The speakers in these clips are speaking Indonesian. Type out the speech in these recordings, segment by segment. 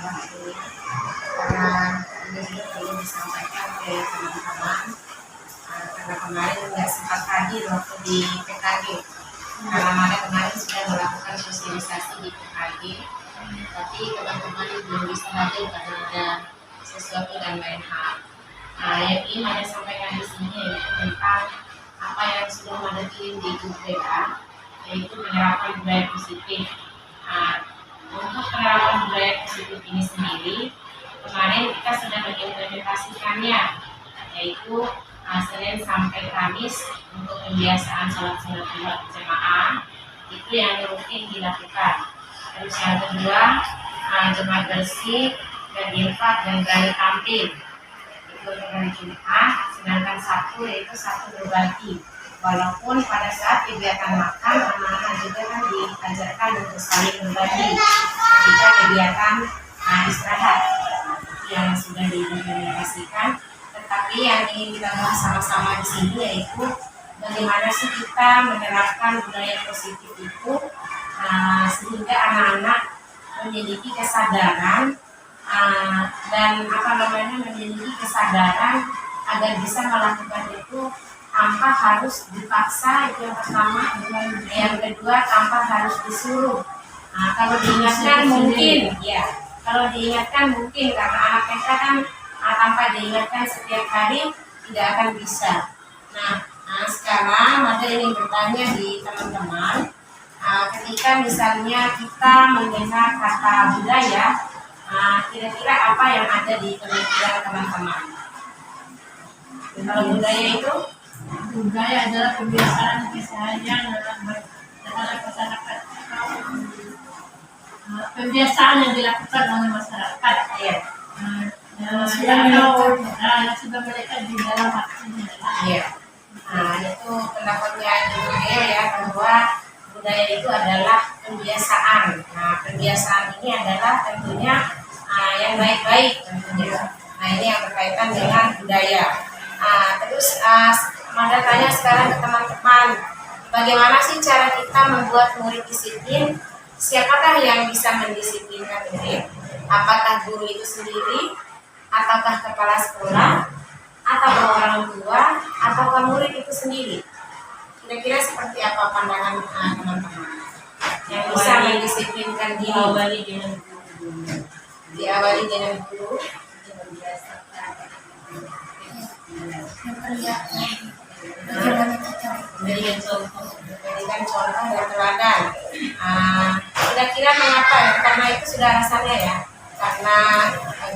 waktunya, karena ini juga perlu disampaikan ke teman-teman, karena kemarin nggak sempat hadir waktu di PKG. Karena mana kemarin sudah melakukan sosialisasi di PKG, tapi teman-teman belum bisa hadir karena ada sesuatu dan lain hal. Yang ingin saya sampaikan di sini yaitu tentang apa yang sudah ada kirim di grup WA, yaitu penerapan budaya positif. Untuk penerapan budaya positif ini sendiri, kemarin kita sudah mengimplementasikannya, yaitu Senin sampai Kamis untuk pembiasaan sholat sunat berjamaah itu yang rutin dilakukan. Terus yang kedua, jemaat bersih dan infak dan berani tampil itu untuk hari Jumat, sedangkan Sabtu yaitu Sabtu berbagi. Walaupun pada saat kegiatan makan, anak-anak juga kan diajarkan untuk saling berbagi ketika kegiatan istirahat yang sudah diimplementasikan. Tetapi yang ingin kita bahas sama-sama di sini yaitu bagaimana sih kita menerapkan budaya positif itu sehingga anak-anak memiliki kesadaran dan memiliki kesadaran agar bisa melakukan itu tanpa harus dipaksa, itu yang pertama. Yang kedua, tanpa harus disuruh. Kalau diingatkan mungkin, karena anak TK kan tanpa diingatkan setiap hari tidak akan bisa. Sekarang Mada ingin bertanya di teman-teman, ketika misalnya kita mendengar kata budaya, kira-kira apa yang ada di pemikiran teman-teman? Kalau budaya itu? Budaya adalah kebiasaan keseharian dalam masyarakat, kebiasaan yang dilakukan oleh masyarakat. Yang sudah melekat di dalam hatinya. Itu pendapatnya Ibu ya, bahwa budaya itu adalah kebiasaan. Kebiasaan ini adalah tentunya yang baik-baik tentunya. Ini yang berkaitan dengan budaya. Terus Mada tanya sekarang ke teman-teman, bagaimana sih cara kita membuat murid disiplin? Siapakah yang bisa mendisiplinkan murid? Apakah guru itu sendiri, ataukah kepala sekolah, atau orang tua, ataukah murid itu sendiri? Kira-kira seperti apa pandangan teman-teman yang bisa mendisiplinkan diri? Diawali dengan guru. Memberikan contoh dan teladan. Kira-kira mengapa? Karena itu sudah alasannya ya. Karena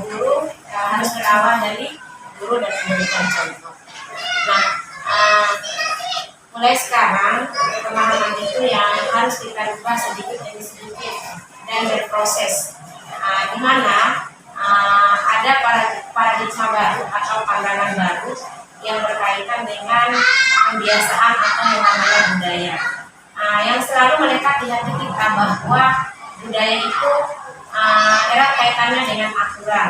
guru harus berawal dari guru dan memberikan contoh. Mulai sekarang pemahaman itu yang harus kita rubah sedikit demi sedikit dan berproses. Di mana ada paradigma baru atau pandangan baru yang berkaitan dengan kebiasaan atau yang namanya budaya. Yang selalu melekat di hati kita bahwa budaya itu erat kaitannya dengan aturan.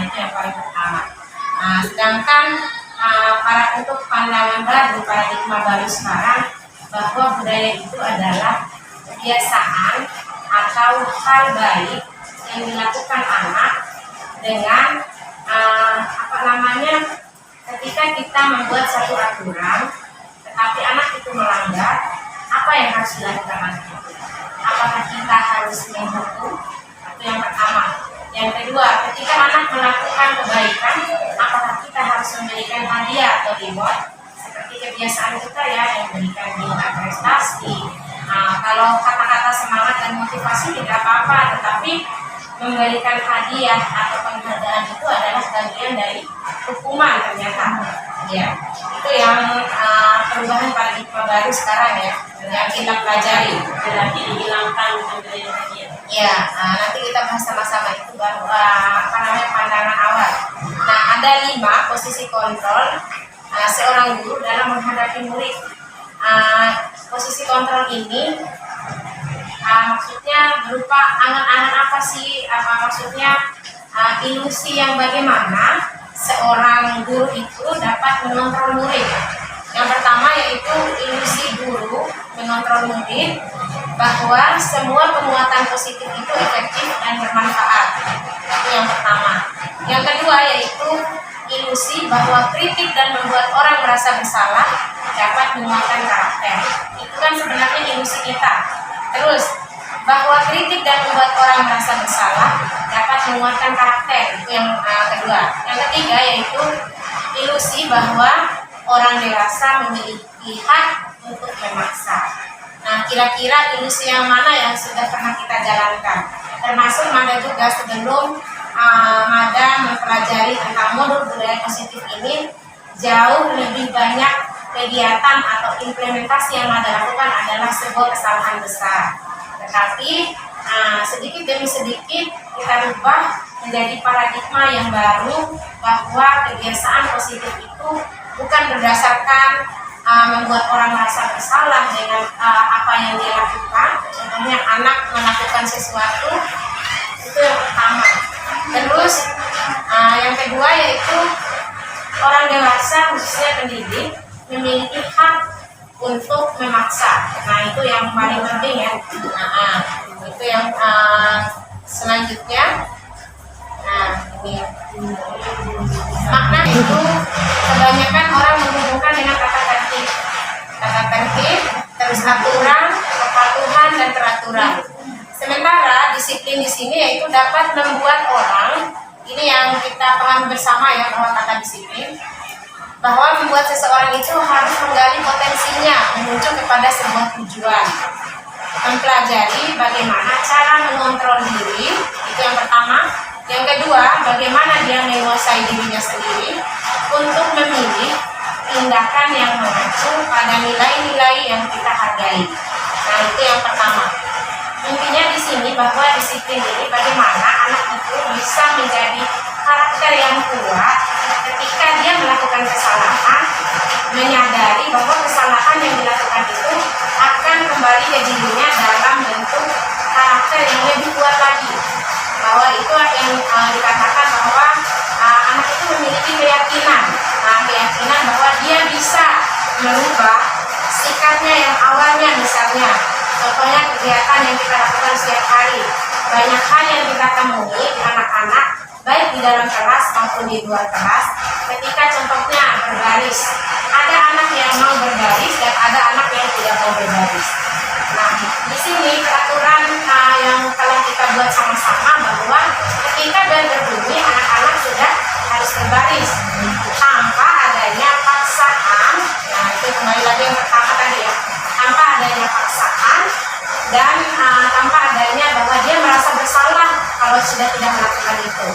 Itu yang paling pertama. Sedangkan untuk pandangan baru, paradigma baru sekarang, bahwa budaya itu adalah kebiasaan atau hal baik yang dilakukan anak dengan ketika kita membuat satu aturan, tetapi anak itu melanggar, apa yang harus dilakukan anak itu? Apakah kita harus menghukum? Itu yang pertama. Yang kedua, ketika anak melakukan kebaikan, apakah kita harus memberikan hadiah atau reward? Seperti kebiasaan kita ya, yang memberikan bintang prestasi. Kalau kata-kata semangat dan motivasi tidak apa-apa, tetapi memberikan hadiah atau penghargaan itu adalah bagian dari hukuman ternyata. Itu yang perubahan paradigma baru sekarang ya, yang kita pelajari. Berarti dihilangkan pemberian hadiah. Nanti kita bahas sama-sama itu baru pandangan awal. Ada 5 posisi kontrol seorang guru dalam menghadapi murid. Posisi kontrol ini maksudnya berupa angan-angan apa sih? Maksudnya ilusi yang bagaimana seorang guru itu dapat mengontrol murid. Yang pertama yaitu ilusi guru mengontrol murid bahwa semua penguatan positif itu efektif dan bermanfaat. bahwa kritik dan membuat orang merasa bersalah dapat menguatkan karakter. Itu kan sebenarnya ilusi kita. Terus, bahwa kritik dan membuat orang merasa bersalah dapat menguatkan karakter. Itu yang kedua. Yang ketiga yaitu ilusi bahwa orang dewasa memiliki hak untuk memaksa. Nah, kira-kira ilusi yang mana yang sudah pernah kita jalankan? Termasuk Mada juga sebelum Mada mempelajari tentang modul budaya positif ini, jauh lebih banyak kegiatan atau implementasi yang Mada lakukan adalah sebuah kesalahan besar. Tetapi sedikit demi sedikit kita rubah menjadi paradigma yang baru bahwa kebiasaan positif itu bukan berdasarkan membuat orang merasa bersalah dengan apa yang dia lakukan. Contohnya anak melakukan sesuatu, itu yang pertama. Terus yang kedua yaitu orang dewasa khususnya pendidik memiliki hak untuk memaksa. Nah, itu yang paling penting ya. Itu yang selanjutnya. Nah, ini makna itu kebanyakan orang menghubungkan dengan kata tertib. Kata tertib, terus aturan, kepatuhan dan teraturan. Sementara disiplin di sini yaitu dapat membuat orang, ini yang kita paham bersama ya bahwa kata disiplin, bahwa membuat seseorang itu harus menggali potensinya menuju kepada sebuah tujuan. Mempelajari bagaimana cara mengontrol diri, itu yang pertama. Yang kedua, bagaimana dia menguasai dirinya sendiri untuk memilih tindakan yang mengacu pada nilai-nilai yang kita hargai. Nah, itu yang pertama. Intinya di sini bahwa disiplin ini bagaimana anak itu bisa menjadi karakter yang kuat ketika dia melakukan kesalahan, menyadari bahwa kesalahan yang dilakukan itu akan kembali ke dirinya dalam bentuk karakter yang lebih kuat lagi. Bahwa itu yang dikatakan bahwa anak itu memiliki keyakinan, keyakinan bahwa dia bisa merubah sikapnya yang awalnya misalnya. Contohnya kegiatan yang kita lakukan setiap hari, banyak hal yang kita temui di anak-anak, baik di dalam kelas maupun di luar kelas. Ketika contohnya berbaris, ada anak yang mau berbaris dan ada anak yang tidak mau berbaris. Nah, di sini peraturan yang kalau kita buat sama-sama bahwa ketika bel berbunyi, anak-anak sudah harus berbaris tanpa adanya paksaan. Nah, itu kembali lagi yang pertama tadi ya, tanpa adanya paksaan dan tanpa adanya bahwa dia merasa bersalah kalau sudah tidak melakukan itu.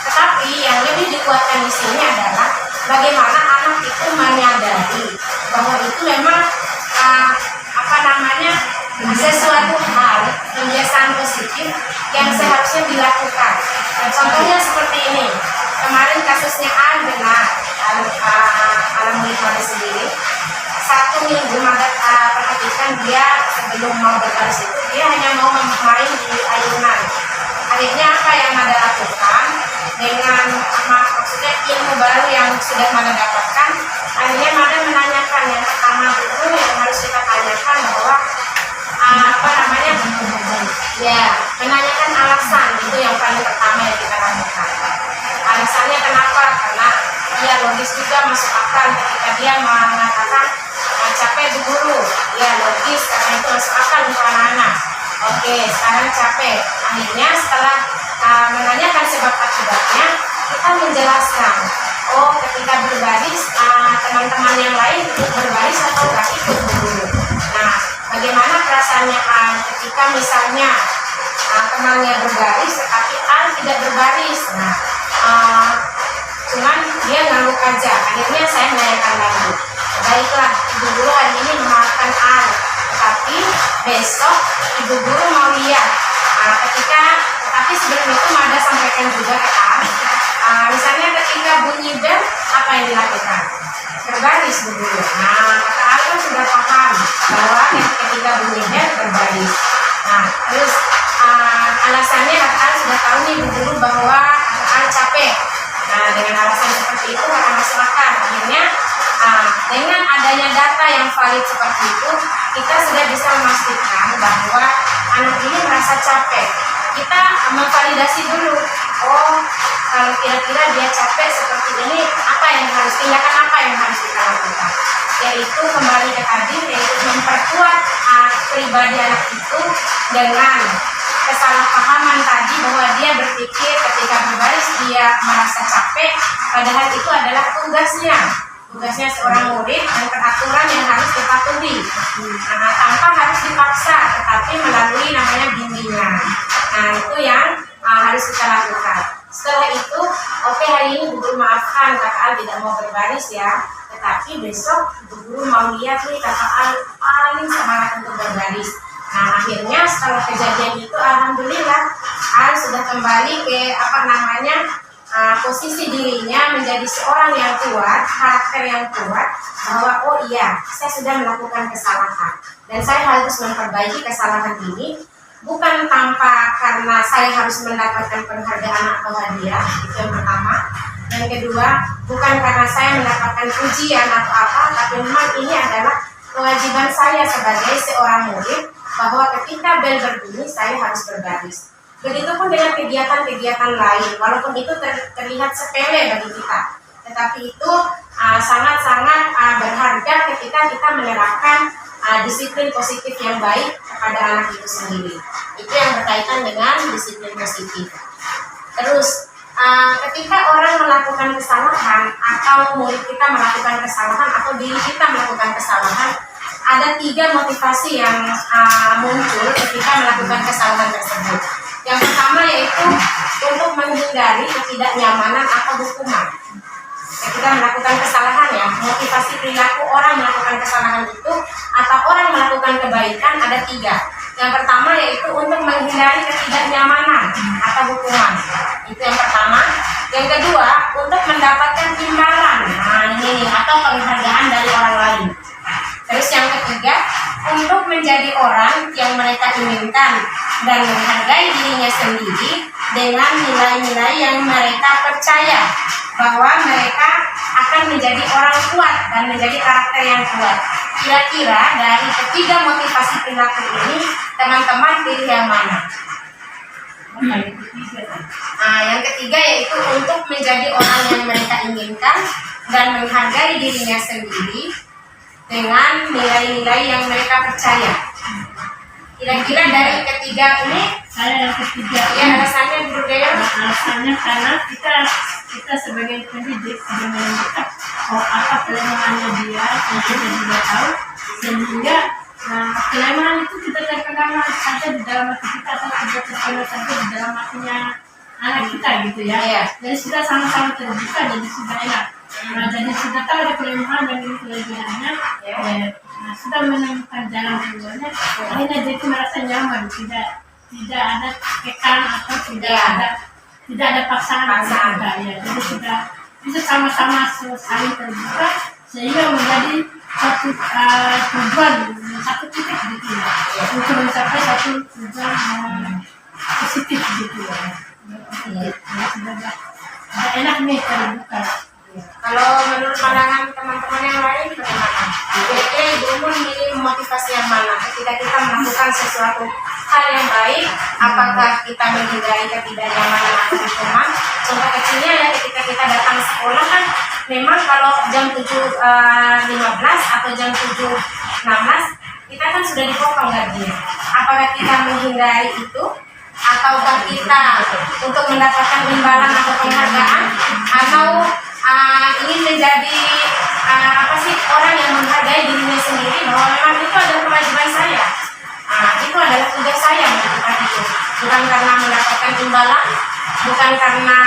Tetapi yang lebih dikuatkan di sini adalah bagaimana anak itu menyadari bahwa itu memang sesuatu hal kebiasaan positif yang seharusnya dilakukan. Dan contohnya seperti ini. Kemarin kasusnya A benar, alhamdulillah sendiri. 1 minggu Mada perhatikan dia sebelum mau berbaris itu dia hanya mau main di ayunan. Akhirnya apa yang Mada lakukan dengan maksudnya ilmu baru yang sudah Mada dapatkan, akhirnya Mada menanyakan yang pertama dulu yang harus kita tanyakan bahwa menanyakan alasan, itu yang paling pertama yang kita lakukan. Alasannya kenapa? Karena dia logis juga masuk akal ketika dia mengatakan capek bu guru, ya logis karena itu masuk akal untuk anak-anak. Oke, sekarang capek. Akhirnya setelah menanyakan sebab akibatnya, kita menjelaskan. Oh, ketika berbaris teman-teman yang lain ikut berbaris atau nggak ikut bu guru. Nah, bagaimana perasaannya ketika misalnya temannya berbaris tetapi tidak berbaris. Nah, cuman dia ngangguk aja. Akhirnya saya menanyakan lagi. Baiklah, ibu guru hari ini memaafkan tapi besok ibu guru mau lihat. Tapi sebelum itu Mada sampaikan juga ke misalnya ketika bunyi bel, apa yang dilakukan? Berbaris bu guru. Nah, kata kan sudah paham bahwa ketika bunyi bel berbaris. Nah, terus alasannya kata sudah tahu nih bu guru bahwa capek. Nah, dengan alasan seperti itu karena masuk akal. Akhirnya dengan adanya data yang valid seperti itu, kita sudah bisa memastikan bahwa anak ini merasa capek. Kita memvalidasi dulu. Oh, kalau kira-kira dia capek seperti ini, apa yang harus yaitu kembali ke tadi, yaitu memperkuat pribadi anak itu dengan kesalahpahaman tadi, bahwa dia berpikir ketika berbaris dia merasa capek, padahal itu adalah tugasnya seorang murid dan peraturan yang harus dipatuhi, tanpa harus dipaksa, tetapi melalui namanya bimbingan. Nah, itu yang harus kita lakukan. Setelah itu, oke, hari ini Bu Guru maafkan Kakak Al tidak mau berbaris ya, tetapi besok Bu Guru mau lihat nih Kakak Al paling semangat untuk berbaris. Nah, akhirnya setelah kejadian itu, alhamdulillah Al sudah kembali ke posisi dirinya menjadi seorang yang kuat, karakter yang kuat, bahwa oh iya, saya sudah melakukan kesalahan dan saya harus memperbaiki kesalahan ini, bukan tanpa karena saya harus mendapatkan penghargaan atau hadiah, itu yang pertama. Dan kedua, bukan karena saya mendapatkan pujian atau apa, tapi memang ini adalah kewajiban saya sebagai seorang murid, bahwa ketika bel berbunyi saya harus berbaris. Begitupun dengan kegiatan-kegiatan lain, walaupun itu terlihat sepele bagi kita, tetapi itu sangat-sangat berharga ketika kita menerapkan disiplin positif yang baik kepada anak itu sendiri. Itu yang berkaitan dengan disiplin positif. Terus, ketika orang melakukan kesalahan atau murid kita melakukan kesalahan atau diri kita melakukan kesalahan, ada 3 motivasi yang muncul ketika melakukan kesalahan tersebut. Yang pertama yaitu untuk menghindari ketidaknyamanan atau hukuman. Ketika melakukan kesalahan ya, motivasi perilaku orang melakukan kesalahan itu atau orang melakukan kebaikan ada 3. Yang pertama yaitu untuk menghindari ketidaknyamanan atau hukuman. Itu yang pertama. Yang kedua, untuk mendapatkan imbalan. Nah, ini atau penghargaan dari orang lain. Terus yang ketiga, untuk menjadi orang yang mereka inginkan dan menghargai dirinya sendiri dengan nilai-nilai yang mereka percaya bahwa mereka akan menjadi orang kuat dan menjadi karakter yang kuat. Kira-kira dari ketiga motivasi perilaku ini, teman-teman pilih yang mana? Yang ketiga yaitu untuk menjadi orang yang mereka inginkan dan menghargai dirinya sendiri dengan nilai-nilai yang mereka percaya. Kira-kira dari ketiga ini, Saya yang ketiga. ya alasannya dulu deh. Alasannya karena kita sebagai pendidik sudah melihat apa kelemahannya dia, kita juga tahu, sehingga kelemahan itu kita terkadang saja di dalam hati kita atau tidak terkadang saja di dalam hatinya anak kita gitu ya. Iya. Jadi sudah sama-sama terbuka, jadi sudah enak. Jadi sudah tahu ada kelemahan dan ini kelebihannya, sudah menemukan jalan keluarnya. Akhirnya dia itu merasa nyaman, tidak ada kekang atau tidak ada paksaan. Ya. Jadi sudah bisa sama-sama saling terbuka sehingga menjadi satu tujuan, satu titik gitu ya, untuk mencapai satu tujuan positif gitu ya. Sudah enak nih terbuka. Kalau menurut pandangan teman-teman yang lain bagaimana? Kira-kira Ibu Umun milih motivasi yang mana? Ketika kita melakukan sesuatu hal yang baik, apakah kita menghindari ketidaknyamanan atau hukuman? Contoh kecilnya ya, ketika kita datang sekolah kan, memang kalau jam 7.15 atau jam 7.16 kita kan sudah dipotong gajinya. Apakah kita menghindari itu? Ataukah kita untuk mendapatkan imbalan atau penghargaan? Atau ingin menjadi orang yang menghargai dirinya sendiri, bahwa memang itu adalah kewajiban saya, itu adalah tugas saya melakukan itu, bukan karena mendapatkan imbalan, bukan karena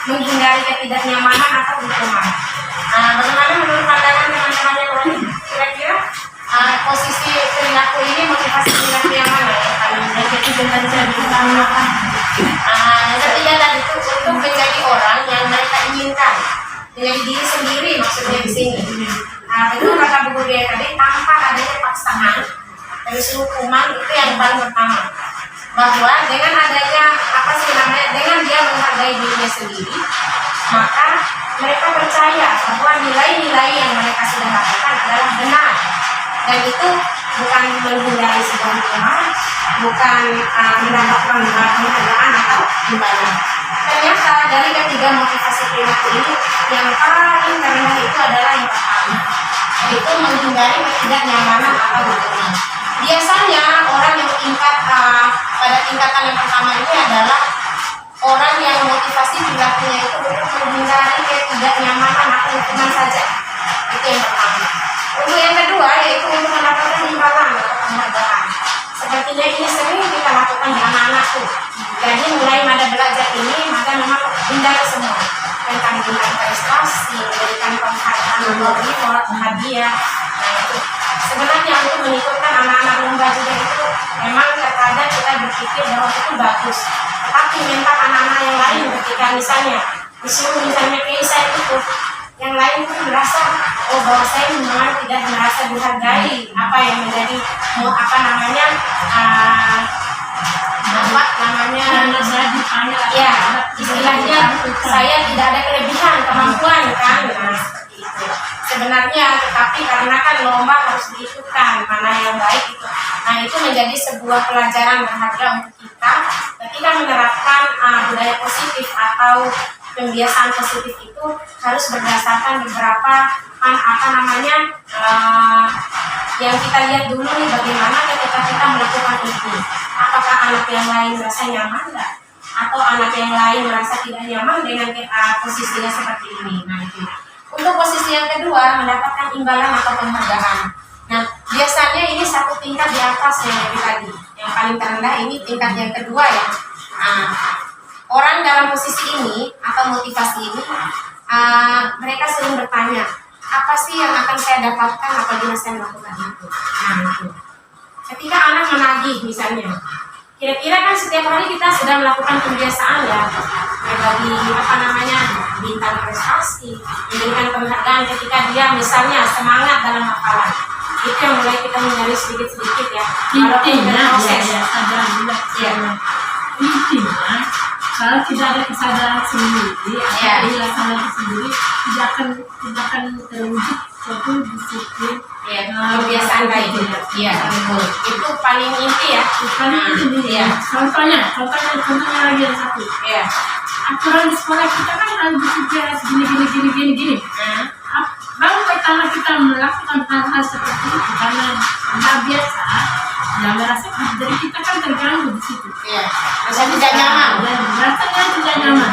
menghindari ketidaknyamanan atau hukuman. Bagaimana menurut pandangan teman-teman yang lain? Kira-kira posisi perilaku ini, motivasi perilaku yang mana yang paling yang ketiga tadi itu untuk menjadi orang yang mereka inginkan, menjadi diri sendiri maksudnya di sini. Itu kata Bu Guru tadi, tanpa adanya paksaan, terus hukuman itu yang paling pertama. Bahwa dengan adanya dengan dia menghargai dirinya sendiri, maka mereka percaya bahwa nilai-nilai yang mereka sudah lakukan adalah benar, dan itu bukan menghindari sebuah hukuman, bukan mendapatkan penghargaan atau imbalan. Ternyata dari ketiga motivasi perilaku ini, yang paling rendah itu adalah yang pertama, yaitu menghindari ketidaknyamanan atau bullying. Biasanya orang yang pada tingkatan yang pertama ini adalah orang yang motivasi perilakunya itu untuk menghindari ketidaknyamanan atau lingkungan saja. Itu yang pertama. Untuk yang kedua yaitu untuk mendapatkan imbalan atau penghargaan. Sepertinya ini sering kita lakukan di anak-anak tuh. Jadi mulai pada belajar ini maka memang hindari semua tentang bintang prestasi, memberikan penghargaan, reward, hadiah. Nah itu sebenarnya untuk mengikutkan anak-anak lomba juga itu memang terkadang kita berpikir bahwa itu bagus. Tetapi mental anak-anak yang lain ketika misalnya disuruh misalnya saya ikut, yang lain pun merasa bahwa saya memang tidak merasa dihargai, apa yang menjadi ya istilahnya saya tidak ada kelebihan kemampuan kan. Nah seperti itu sebenarnya, tetapi karena kan lomba harus diikutkan mana yang baik itu. Nah itu menjadi sebuah pelajaran berharga untuk kita ketika menerapkan budaya positif atau pembiasaan positif itu harus berdasarkan beberapa yang kita lihat dulu nih, bagaimana ketika kita melakukan itu, apakah anak yang lain merasa nyaman enggak, atau anak yang lain merasa tidak nyaman dengan posisinya seperti ini. Nah itu untuk posisi yang kedua, mendapatkan imbalan atau penghargaan. Nah biasanya ini satu tingkat di atas yang tadi, yang paling terendah ini tingkat yang kedua ya. Orang dalam posisi ini atau motivasi ini, mereka sering bertanya, apa sih yang akan saya dapatkan apabila saya melakukan itu? Nah itu. Ketika anak menagih misalnya, kira-kira kan setiap hari kita sedang melakukan pembiasaan ya, bagi bintang prestasi, memberikan penghargaan ketika dia misalnya semangat dalam hafalan. Itu yang mulai kita mencari sedikit-sedikit ya. Intinya kalau tidak ada kesadaran sendiri, atau dilaksanakan sendiri, tidak akan terwujud suatu disiplin kebiasaan baik. Iya, betul. Itu paling inti ya. Contohnya lagi ada satu. Iya. Aturan di sekolah kita kan harus disiplin gini. Baru pertama kita melakukan hal-hal seperti itu karena tidak biasa. Yang merasa dari kita kan terganggu di situ. Iya. Merasa tidak nyaman. Rasanya tidak nyaman.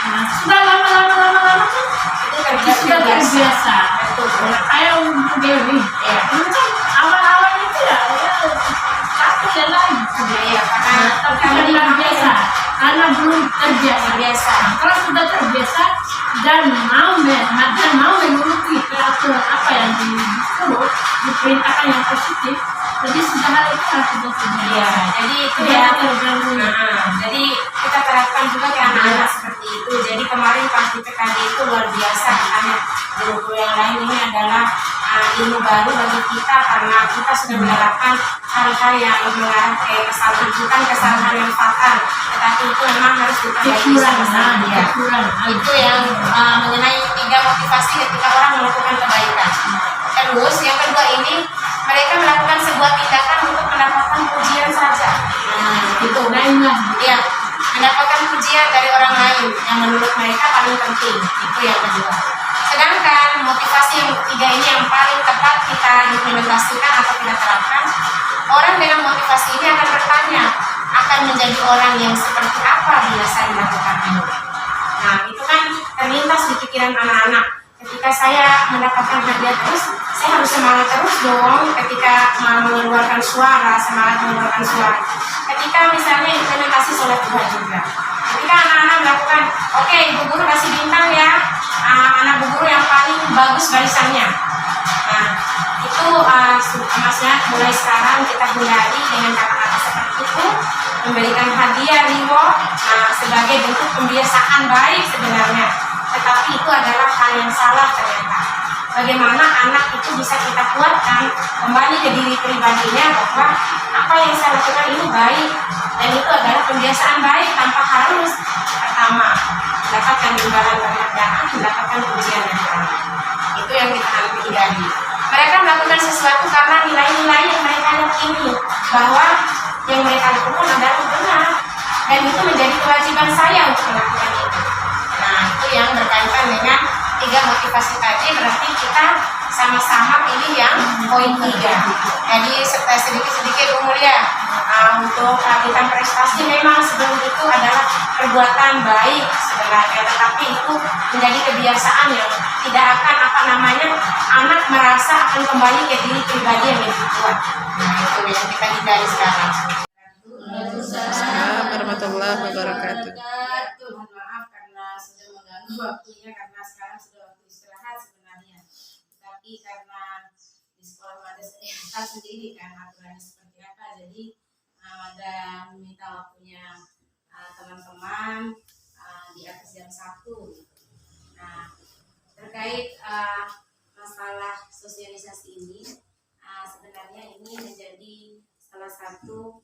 Nah, sudah lama itu sudah terbiasa. Kayak untuk Dewi. Ya. Mungkin awal-awal itu ya takut ya lagi. Iya. Karena biasa. Karena belum terbiasa. Kalau sudah terbiasa dan mau mengikuti peraturan apa yang disuruh, diperintahkan yang positif. Jadi sudah hal itu sudah. Iya, jadi itu ya terganggu. Jadi kita terapkan juga ke anak-anak seperti itu. Jadi kemarin pas di PKD itu luar biasa, karena guru-guru yang lain ini adalah ilmu baru bagi kita karena kita sudah menerapkan hal-hal yang mengarah ke kesalahan, bukan kesalahan yang fatal, tetapi itu memang harus diperbaiki sama-sama. Itu yang mengenai 3 motivasi ketika orang melakukan kebaikan. Terus yang kedua ini, mereka melakukan sebuah tindakan untuk mendapatkan pujian saja. Itu ya, mendapatkan pujian dari orang lain yang menurut mereka paling penting. Itu yang kedua. Sedangkan motivasi yang ketiga ini yang paling tepat kita implementasikan atau kita terapkan. Orang dengan motivasi ini akan bertanya, akan menjadi orang yang seperti apa bila saya melakukan ini. Nah itu kan terlintas di pikiran anak-anak. Ketika saya mendapatkan hadiah terus, saya harus semangat terus dong ketika mengeluarkan suara, Ketika misalnya implementasi sholat duha juga. Ketika anak-anak melakukan, oke, ibu guru kasih bintang ya, anak bu guru yang paling bagus barisannya. Nah, itu maksudnya mulai sekarang kita hindari dengan kata-kata seperti itu, memberikan hadiah reward, sebagai bentuk pembiasaan baik sebenarnya. Tetapi itu adalah hal yang salah ternyata. Bagaimana anak itu bisa kita kuatkan kembali ke diri pribadinya bahwa apa yang saya lakukan ini baik dan itu adalah pembiasaan baik tanpa harus pertama mendapatkan imbalan penghargaan, mendapatkan pujian dari orang. Itu yang kita harus hindari. Mereka melakukan sesuatu karena nilai-nilai yang mereka yakini bahwa yang mereka lakukan adalah benar dan itu menjadi kewajiban saya untuk melakukan itu. Nah itu yang berkaitan dengan 3 motivasi tadi berarti kita sama-sama pilih yang poin 3. Jadi sedikit-sedikit Bu Mulia, untuk bintang prestasi memang sebelum itu adalah perbuatan baik sebenarnya, tetapi itu menjadi kebiasaan yang tidak akan anak merasa akan kembali ke diri pribadi yang lebih kuat. Nah itu yang kita hindari sekarang. Assalamualaikum warahmatullahi wabarakatuh. Mohon maaf karena sudah mengganggu waktunya, karena sekarang sudah waktu istirahat sebenarnya. Tapi karena di sekolah ada saya sendiri kan aturannya seperti apa, jadi ada meminta waktunya teman-teman di atas jam 1. Nah terkait masalah sosialisasi ini, sebenarnya ini menjadi salah satu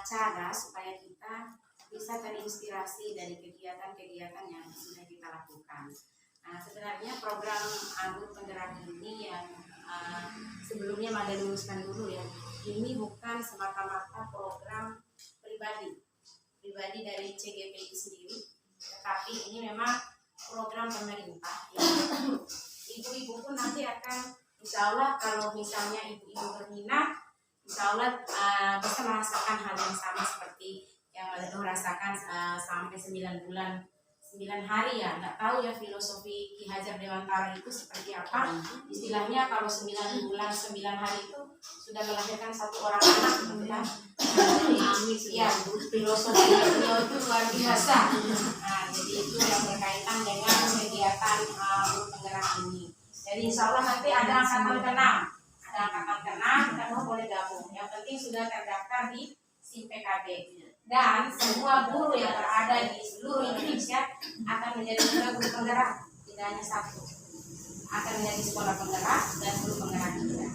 cara supaya kita bisa terinspirasi dari kegiatan-kegiatan yang sudah kita lakukan. Nah, sebenarnya program Guru Penggerak ini yang sebelumnya Mada luluskan dulu ya, ini bukan semata-mata program pribadi dari CGPI sendiri, tetapi ini memang program pemerintah. Ya. Ibu-ibu pun nanti akan, insya Allah kalau misalnya ibu-ibu berminat, insya Allah bisa merasakan hal yang sama seperti yang Mada rasakan sampai 9 bulan 9 hari ya. Nggak tahu ya filosofi Ki Hajar Dewantara itu seperti apa. Istilahnya kalau 9 bulan 9 hari itu sudah melahirkan satu orang anak gitu kan. Jadi ya filosofi beliau itu luar biasa. Nah jadi itu yang berkaitan dengan kegiatan Guru Penggerak ini. Jadi insya Allah nanti ada angkatan ke-6. Kita boleh gabung. Yang penting sudah terdaftar di SIM PKB. Dan semua guru yang berada di seluruh Indonesia akan menjadi juga guru penggerak, tidak hanya satu. Akan menjadi sekolah penggerak dan guru penggerak juga.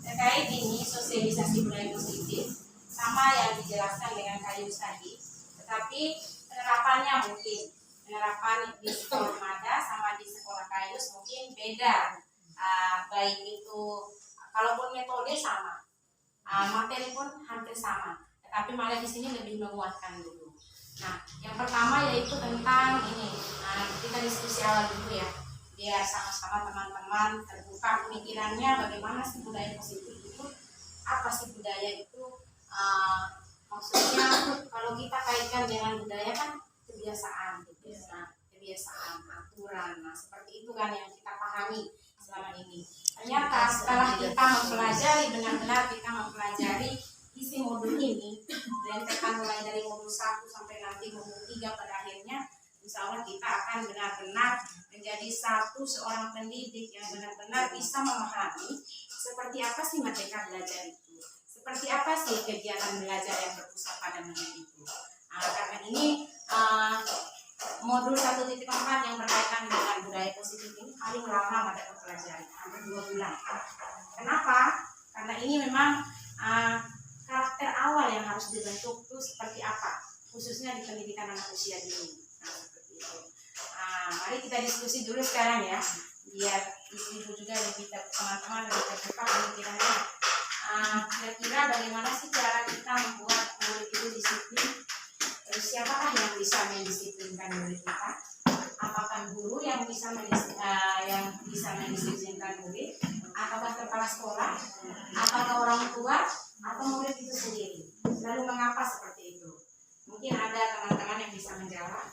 Terkait ini sosialisasi budaya positif sama yang dijelaskan dengan Kayus tadi, tetapi penerapannya mungkin penerapan di sekolah Mada sama di sekolah Kayus mungkin beda. Baik itu kalaupun metode sama, materi pun hampir sama, tetapi malah di sini lebih menguatkan dulu. Nah, yang pertama yaitu tentang ini, kita diskusi awal dulu ya, biar sama-sama teman-teman terbuka pemikirannya bagaimana sih budaya positif itu, apa sih budaya itu, maksudnya kalau kita kaitkan dengan budaya kan kebiasaan, kebiasaan, aturan, nah seperti itu kan yang kita pahami selama ini. Ternyata setelah kita benar-benar kita mempelajari isi modul ini, rentetan mulai dari modul 1 sampai nanti modul 3 pada akhirnya, insya Allah kita akan benar-benar menjadi seorang pendidik yang benar-benar bisa memahami seperti apa sih merdeka belajar itu, seperti apa sih kegiatan belajar yang berpusat pada menit itu. Karena ini modul 1.4 yang berkaitan dengan budaya positif ini paling lama Mada mempelajari, hampir 2 bulan. Kenapa? Karena ini memang karakter awal yang harus dibentuk itu seperti apa, khususnya di pendidikan anak usia dini. Nah, seperti itu. Mari kita diskusi dulu sekarang ya, biar ibu juga lebih teman-teman lebih terbuka pemikirannya. Kira-kira bagaimana sih cara kita membuat murid itu disiplin? Siapakah yang bisa mendisiplinkan murid kita? Apakah guru yang bisa mendisiplinkan murid, ataukah kepala sekolah, ataukah orang tua, atau murid itu sendiri? Lalu mengapa seperti itu? Mungkin ada teman-teman yang bisa menjawab.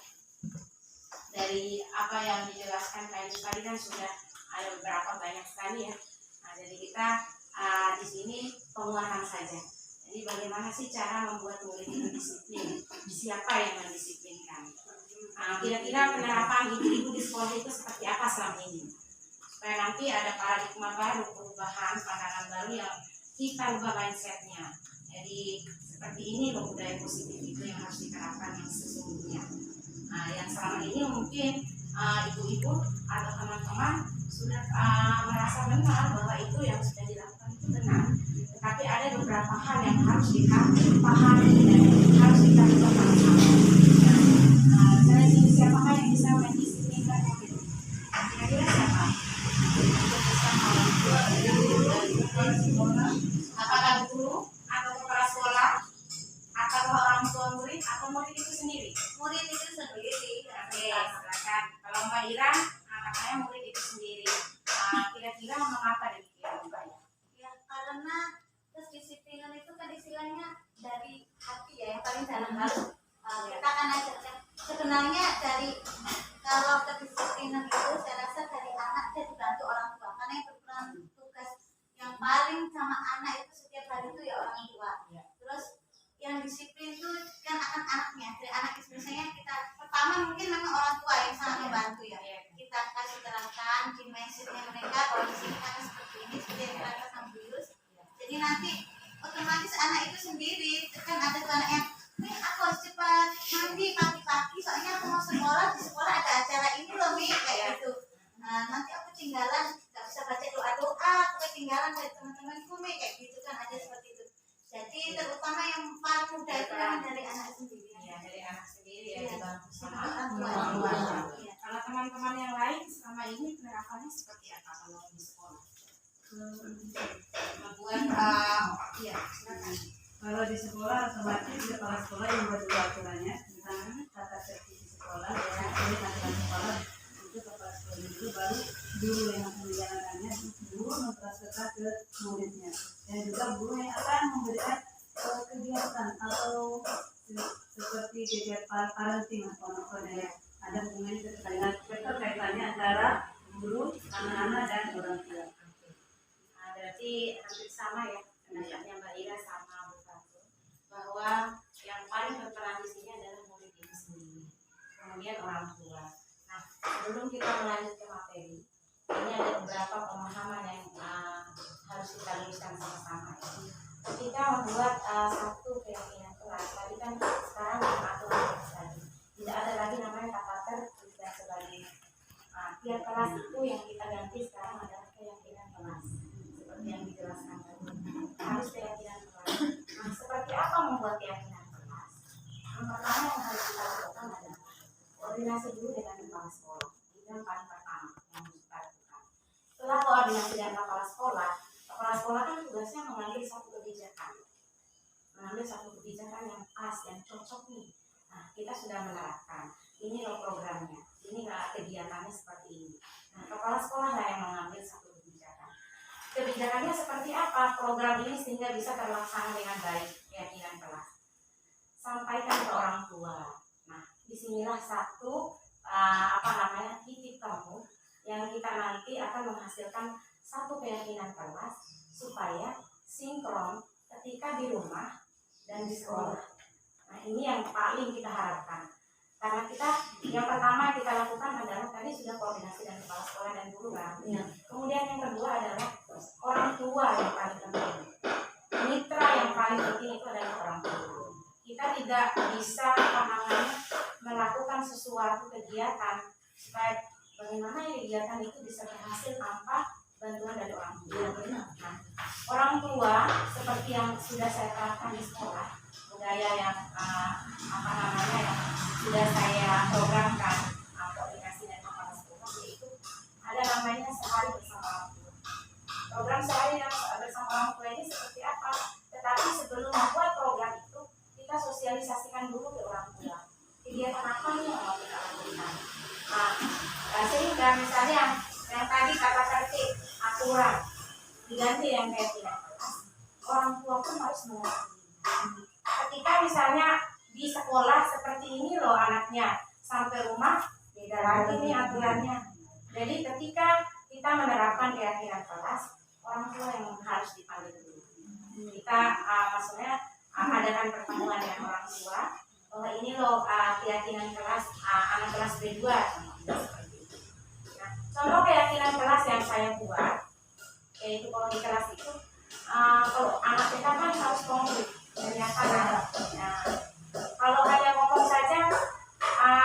Dari apa yang dijelaskan tadi kan sudah ada beberapa banyak sekali ya. Nah, jadi kita di sini penguatan saja. Jadi bagaimana sih cara membuat murid itu disiplin? Siapa yang mendisiplinkan? Kira-kira penerapan ibu-ibu di sekolah itu seperti apa selama ini? Supaya nanti ada paradigma baru, perubahan, pandangan baru yang kita ubah mindsetnya. Jadi seperti ini loh budaya positif itu yang harus diterapkan yang sesungguhnya. Yang selama ini mungkin ibu-ibu atau teman-teman sudah merasa benar bahwa itu yang sudah dilakukan itu benar. Tetapi ada beberapa hal yang harus kita pahami dan harus kita pahami. Dari sini siapakah yang bisa mendisiplinkan murid? Kira-kira siapa? Apakah guru atau kepala sekolah atau orang tua murid atau murid itu sendiri? Murid itu sendiri. Oke, silakan. Kalau Mbak Ira, katanya murid dari kalau kedisiplinan itu saya rasa dari anak dan dibantu orang tua, karena yang berperan tugas yang paling sama anak itu setiap hari itu ya orang tua. Terus yang disiplin itu kan akan anaknya, dari anak itu biasanya kita pertama mungkin memang orang tua yang sangat membantu ya. Kita kasih terangkan di message-nya mereka bahwa di sini kan seperti ini, seperti yang mereka sambius. Jadi nanti otomatis anak itu sendiri kan ada tuh anak yang aku harus cepat mandi pagi-pagi soalnya aku mau sekolah, di sekolah ada acara ini loh Mi, kayak gitu. Nah nanti aku ketinggalan nggak bisa baca doa-doa, aku ketinggalan dari teman-temanku Mi, kayak gitu kan, ada seperti itu. Jadi terutama yang paling mudah itu memang dari anak sendiri. Ya, dari anak sendiri ya, dibantu sama Orang orang tua. tua. Iya. Kalau teman-teman yang lain selama ini penerapannya seperti apa kalau di sekolah? Membuat iya, silakan. Kalau di sekolah otomatis kepala sekolah yang membuat dulu aturannya tentang tata tertib di sekolah ya, ini aturan sekolah itu kepala sekolah dulu, baru guru yang akan menjalankannya, guru memtransferkan ke muridnya, dan juga guru yang akan memberikan kegiatan atau seperti kegiatan parenting atau ya, ada hubungannya keterkaitannya antara guru, anak-anak dan orang tua. Nah, berarti hampir sama ya pendapatnya Mbak Ira sama Bu Fatu, bahwa yang paling berperan di sini adalah murid itu sendiri, kemudian orang tua. Nah, sebelum kita melanjut ke materi, ini ada beberapa pemahaman yang harus kita luruskan sama-sama. Ketika membuat satu keyakinan kelas, tadi kan sekarang mengatur lagi, tidak ada lagi namanya tata tertib dan sebagainya. Tiap kelas itu yang kita ganti sekarang adalah keyakinan kelas, seperti yang dijelaskan tadi. Harus keyakinan kelas. Nah, seperti apa membuat keyakinan kelas? Yang pertama yang harus kita lakukan adalah koordinasi dulu dengan kepala sekolah. Ini yang paling pertama yang harus kita lakukan. Setelah koordinasi dengan kepala sekolah kan tugasnya mengambil satu kebijakan. Mengambil satu kebijakan yang pas, yang cocok nih. Nah, kita sudah menerapkan. Ini loh programnya. Ini kegiatannya seperti ini. Nah, kepala sekolah lah yang mengambil satu kebijakan. Kebijakannya seperti apa program ini sehingga bisa terlaksana dengan baik keyakinan kelas. Sampaikan ke orang tua. Nah, disinilah satu titik temu yang kita nanti akan menghasilkan satu keyakinan kelas supaya sinkron ketika di rumah dan di sekolah. Nah, ini yang paling kita harapkan. Karena kita yang pertama kita lakukan adalah tadi sudah koordinasi dengan kepala sekolah dan guru kan. Ya. Kemudian yang kedua adalah orang tua yang paling penting. Mitra yang paling penting itu adalah orang tua. Kita tidak bisa melakukan sesuatu kegiatan supaya bagaimana kegiatan itu bisa berhasil tanpa bantuan dari orang tua. Nah, orang tua seperti yang sudah saya terapkan di sekolah, budaya yang yang sudah saya programkan koordinasi dan kepala sekolah, yaitu ada namanya sehari bersama orang tua. Program sehari bersama orang tua ini seperti apa? Tetapi sebelum membuat program itu kita sosialisasikan dulu ke orang tua. Kegiatan apa nih yang mau kita lakukan? Sehingga misalnya yang tadi kata tertib aturan diganti yang keyakinan kelas, orang tua pun harus mengerti. Ketika misalnya di sekolah seperti ini loh anaknya, sampai rumah beda lagi nih aturannya. Jadi ketika kita menerapkan keyakinan kelas, orang tua yang harus dipanggil dulu. Kita maksudnya adakan pertemuan dengan orang tua bahwa ini loh keyakinan kelas anak kelas B2 seperti itu. Nah, contoh keyakinan kelas yang saya buat yaitu kalau di kelas itu kalau anak kita kan harus konkret dan nyata. Nah, kalau hanya ngomong saja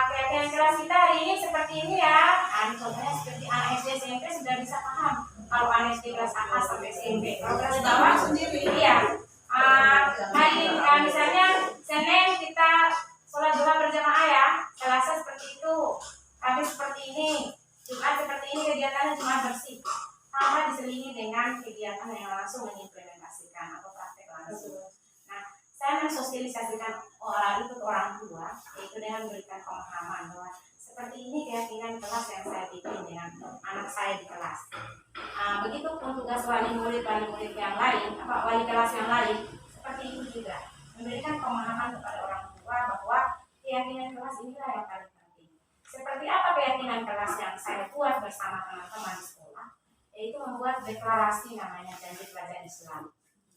keyakinan kelas kita hari ini seperti ini ya. Contohnya seperti anak SD SMP sudah bisa paham. Kalau anak SD kelas A sampai SMP, kalau kelas bawah sendiri, iya. Hari misalnya Senin kita sholat duha berjamaah ya, Selasa seperti itu, Kamis seperti ini, Jumat seperti ini kegiatannya cuma bersih, tanpa diselingi dengan kegiatan yang langsung mengimplementasikan atau praktek langsung. Nah, saya mensosialisasikan itu ke orang tua, yaitu dengan memberikan pemahaman bahwa seperti ini keyakinan kelas yang saya bikin dengan anak saya di kelas. Begitu pun tugas wali murid yang lain, wali kelas yang lain, seperti itu juga memberikan pemahaman kepada orang tua bahwa keyakinan kelas inilah yang paling penting. keyakinan kelas yang saya buat bersama teman-teman di sekolah, yaitu membuat deklarasi namanya janji pelajar Islam.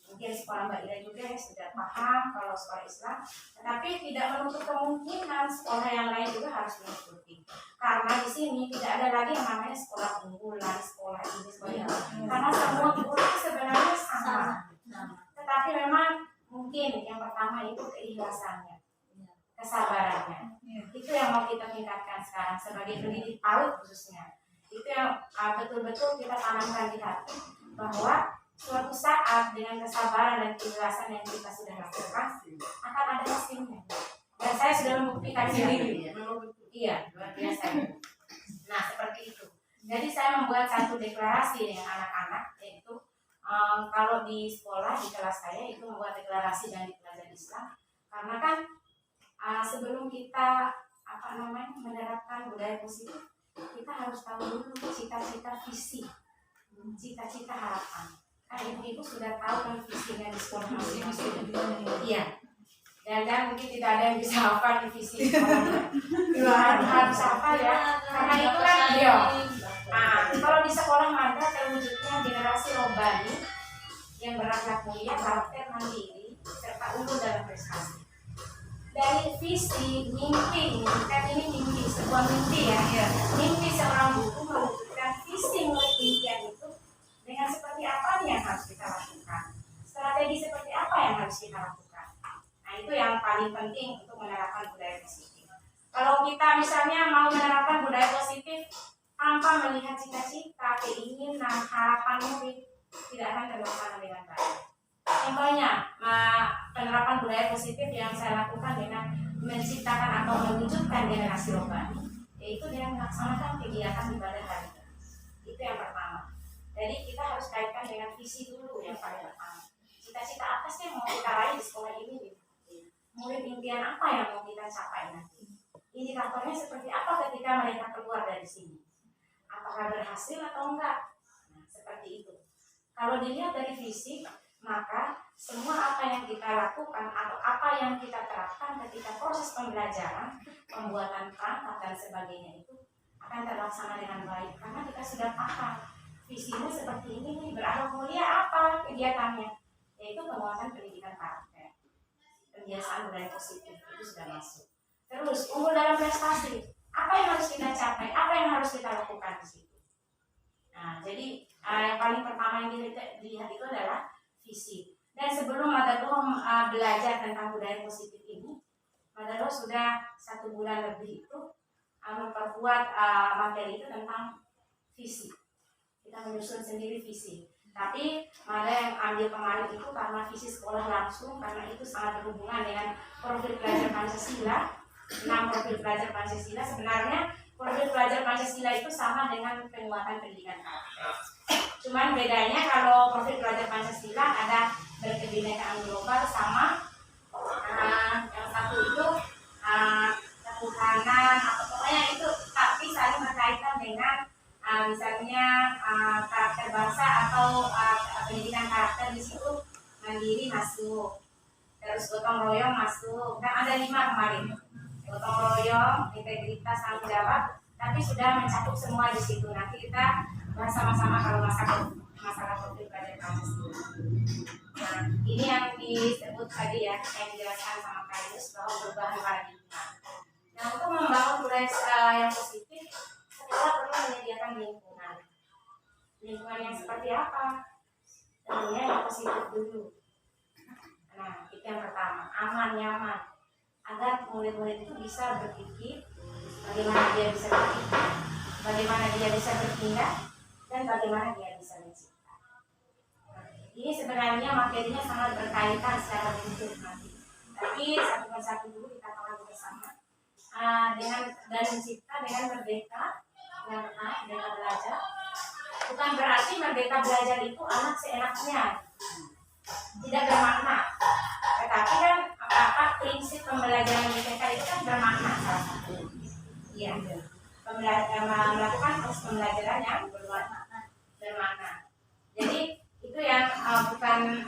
Mungkin sekolah Mbak Ida juga ya sudah paham kalau sekolah Islam, tetapi tidak menutup kemungkinan sekolah yang lain juga harus mengikuti. Karena di sini tidak ada lagi yang namanya sekolah unggulan, sekolah ini, sekolah itu. Karena semua guru itu sebenarnya sama. Tetapi memang mungkin yang pertama itu keikhlasannya, kesabarannya. Itu yang mau kita tingkatkan sekarang sebagai pendidik PAUD khususnya. Itu yang betul-betul kita tanamkan di hati bahwa suatu saat dengan kesabaran dan keikhlasan yang kita sudah lakukan akan ada hasilnya. Dan saya sudah membuktikan sendiri. Iya, luar biasa. Nah, seperti itu. Jadi saya membuat satu deklarasi dengan anak-anak, yaitu kalau di sekolah di kelas saya itu membuat deklarasi janji pelajar Islam. Karena kan sebelum kita menerapkan budaya positif, kita harus tahu dulu cita-cita visi, cita-cita harapan. Ibu-ibu sudah tahu kan visinya di sekolah masing-masing. Iya. Dan mungkin tidak ada yang bisa hafal di visi sekolah. Harus hafal ya. Karena itu kan kalau di sekolah maka terwujudnya generasi robbani yang berakhlak mulia, karakter mandiri, serta unggul dalam prestasi. Dari visi, mimpi, kan ini mimpi, sebuah mimpi ya. Mimpi seorang guru mewujudkan visi murid impian itu dengan seperti apa yang harus kita lakukan, strategi seperti apa yang harus kita lakukan. Nah, itu yang paling penting untuk menerapkan budaya positif. Kalau kita misalnya mau menerapkan budaya positif tanpa melihat cita-cita, keinginan, harapan murid, tidak akan terlaksana dengan baik. Contohnya, penerapan budaya positif yang saya lakukan dengan menciptakan atau mewujudkan generasi robbani, yaitu dengan melaksanakan kegiatan ibadah hari. Itu yang pertama. Jadi kita harus kaitkan dengan visi dulu yang paling pertama. Cita-cita apa sih yang mau kita raih di sekolah ini? Murid impian apa yang mau kita capai nanti? Indikatornya seperti apa ketika mereka keluar dari sini? Apakah berhasil atau enggak? Nah, seperti itu. Kalau dilihat dari visi, maka semua apa yang kita lakukan atau apa yang kita terapkan ketika proses pembelajaran, pembuatan perangkat dan sebagainya itu akan terlaksana dengan baik karena kita sudah paham visinya seperti ini nih, berakhlak mulia apa kegiatannya, yaitu penguatan pendidikan karakter, kebiasaan budaya positif itu sudah masuk. Terus unggul dalam prestasi, apa yang harus kita capai, apa yang harus kita lakukan di situ. Nah, jadi yang paling pertama yang dilihat itu adalah visi. Dan sebelum Madaro belajar tentang budaya positif ini, Madaro sudah 1 bulan lebih itu memperkuat materi itu tentang visi. Kita menyusun sendiri visi. Tapi ada yang ambil kemarin itu karena visi sekolah langsung, karena itu sangat berhubungan dengan profil pelajar Pancasila. 6 profil pelajar Pancasila. Sebenarnya profil pelajar Pancasila itu sama dengan penguatan pendidikan karakter. Cuman bedanya kalau profil pelajar Pancasila ada berkebinekaan global sama yang satu itu ketuhanan atau pokoknya itu, tapi saling berkaitan dengan misalnya karakter bangsa atau pendidikan karakter. Di situ mandiri masuk, terus gotong royong masuk, kan ada 5 kemarin, gotong royong, integritas, tanggung jawab, tapi sudah mencakup semua di situ. Nanti kita bahas sama-sama kalau masalah profil pelajar Pancasila. Nah, ini yang disebut tadi ya, yang dijelaskan sama Kak Yus bahwa perubahan paradigma. Nah, untuk membangun budaya yang positif, sekolah perlu menyediakan lingkungan. Lingkungan yang seperti apa? Tentunya yang positif dulu. Nah, itu yang pertama, aman, nyaman, agar murid-murid itu bisa berpikir bagaimana dia bisa berpikir, bagaimana dia bisa bertindak, dan bagaimana dia bisa mencipta. Nah, ini sebenarnya materinya sangat berkaitan secara bentuk nanti. Tapi satu persatu dulu kita tahu bersama. Dengan dan mencipta dengan merdeka, dengan merdeka belajar. Bukan berarti merdeka belajar itu anak seenaknya, tidak bermakna. Tetapi kan apa prinsip pembelajaran merdeka itu kan bermakna salah satu. Iya, melakukan proses pembelajaran yang bermakna. Jadi itu yang bukan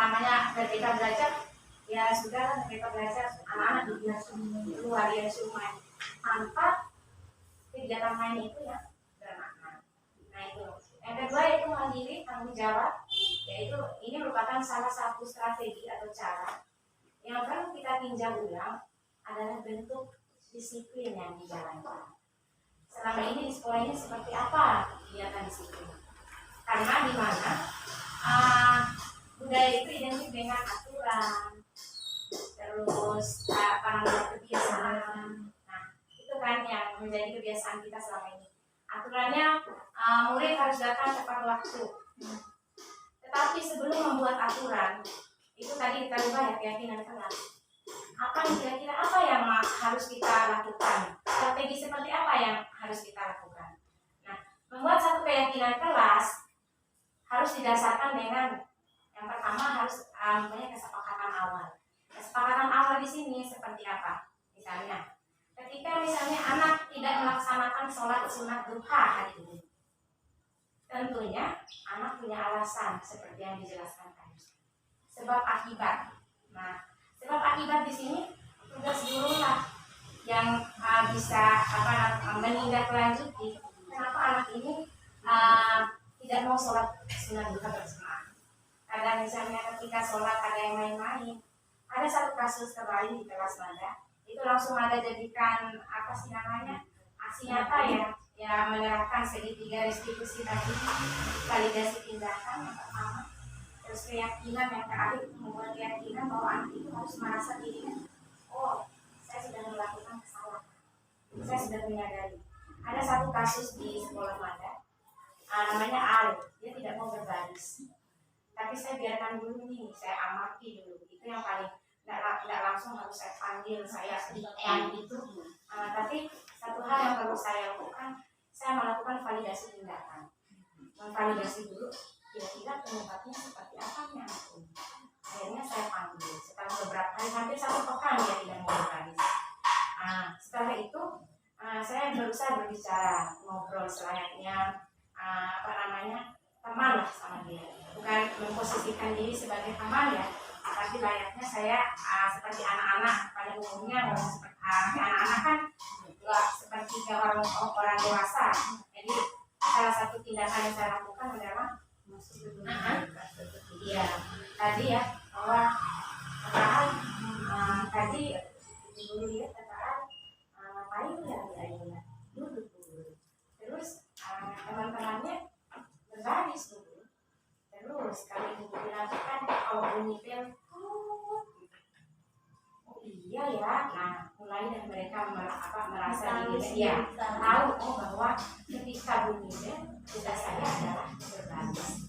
namanya merdeka belajar. Ya sudah, merdeka belajar anak-anak di luar ya semua tanpa kegiatan kegiatan lain itu yang bermakna. Nah itu. Yang kedua itu mandiri tanggung jawab, yaitu ini merupakan salah satu strategi atau cara yang perlu kita tinjau ulang adalah bentuk disiplin yang dijalankan. Selama ini di sekolah ini seperti apa kegiatan disiplin? Karena di mana budaya itu identik dengan aturan, terus kebiasaan. Nah, itu kan yang menjadi kebiasaan kita selama ini. Aturannya murid harus datang tepat waktu. Tetapi sebelum membuat aturan, itu tadi kita ubah ya keyakinan kelas. Kira-kira apa yang harus kita lakukan? Strategi seperti apa yang harus kita lakukan? Nah, membuat satu keyakinan kelas harus didasarkan dengan yang pertama harus punya kesepakatan awal. Kesepakatan awal di sini seperti apa? Misalnya, ketika misalnya anak tidak melaksanakan sholat sunat duha hari ini, tentunya anak punya alasan seperti yang dijelaskan tadi. Sebab akibat. Nah, sebab akibat di sini tugas guru lah yang bisa menindaklanjuti kenapa anak ini tidak mau sholat sunat duha berjamaah. Kadang misalnya ketika sholat ada yang main-main. Ada satu kasus kembali di kelas Mada, itu langsung ada jadikan apa sih namanya aksi nyata ya menerapkan segitiga restitusi tadi, validasi tindakan yang pertama, terus keyakinan yang terakhir, membuat keyakinan bahwa anak itu harus merasa dirinya, oh saya sudah melakukan kesalahan, saya sudah menyadari. Ada satu kasus di sekolah Mada, namanya Al, dia tidak mau berbaris, tapi saya biarkan dulu nih, saya amati dulu, itu yang paling tidak langsung harus saya panggil, saya itu. Tapi satu hal yang perlu saya lakukan, saya melakukan validasi tindakan, memvalidasi dulu kira-kira penyebabnya seperti apa nih aku. Akhirnya saya panggil setelah beberapa hari, hampir 1 pekan dia tidak mau berbaris. Setelah itu saya berusaha berbicara, ngobrol selayaknya teman lah sama dia, bukan memposisikan diri sebagai teman ya, tapi layaknya saya seperti anak-anak pada umumnya, seperti anak-anak kan nggak seperti orang dewasa. Jadi salah satu tindakan yang saya lakukan adalah iya tadi ya bahwa tadi dulu lihat ngapain ya duduk dulu, terus teman-temannya berbaris dulu. Terus kali ibu bilang kan kalau bunyi bel, oh iya ya. Nah mulai dari mereka merasa diri ya tahu bahwa ketika bunyi bel tugas saya adalah berbaris.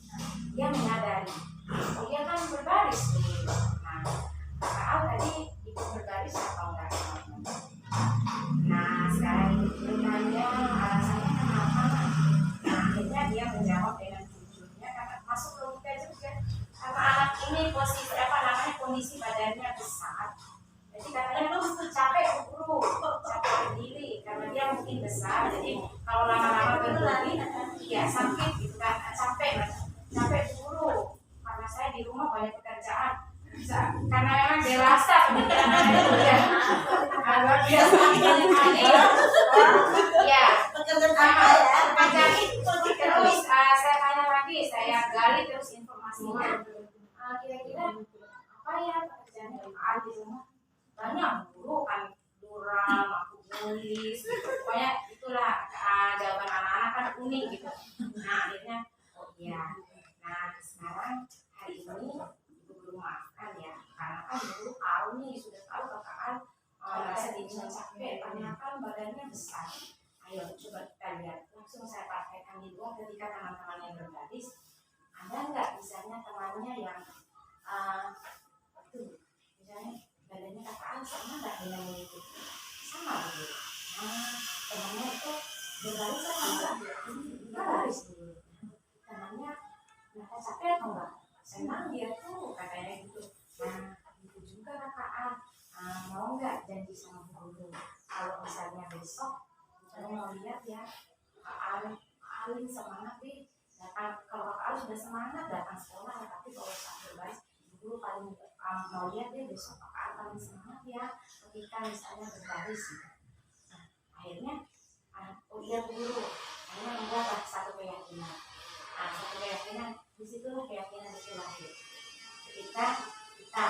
Dia menyadari, oh iya kan berbaris nih. Nah Kak tadi ikut berbaris atau enggak? Nah sekarang ibu bertanya alasannya kenapa. Nah akhirnya dia menjawab dengan masuk logika juga, karena anak ini kondisi badannya besar, jadi katanya lu capek berdiri karena dia mungkin besar, jadi kalau lama-lama berdiri ya sakit gitu kan, capek buru karena saya di rumah banyak pekerjaan, karena memang dewasa pemikiran itu ya luar biasa ya terus saya tanya lagi, saya gali terus informasinya, kira-kira apa ya pekerjaan yang di rumah banyak guru kan duram, aku nulis gitu. Pokoknya itulah jawaban anak-anak kan unik gitu. Nah akhirnya oh iya, nah sekarang hari ini ibu belum maafkan ya, karena kan dulu tahu nih, sudah tahu kakak merasa dirinya capek, tanyakan badannya besar. Ayo coba kita lihat, langsung saya praktekkan di luar ketika teman-teman yang berbaris, ada nggak misalnya temannya yang misalnya badannya kakak sama nggak dengan itu, sama gitu. Temannya itu berbaris sama nggak? Berbaris dulu. Temannya merasa capek atau enggak? Senang dia tuh katanya gitu. Nah itu juga kakak mau nggak janji sama guru kalau misalnya besok saya mau lihat ya Alin semangat deh datang, kalau kakak sudah semangat datang sekolah ya, tapi kalau saat berbaris guru paling mau lihat deh besok kakak paling semangat ya ketika misalnya berbaris gitu. Nah akhirnya oh iya dia guru hanya membuat satu keyakinan. Nah, satu keyakinan, disitulah keyakinan itu lahir. Ketika kita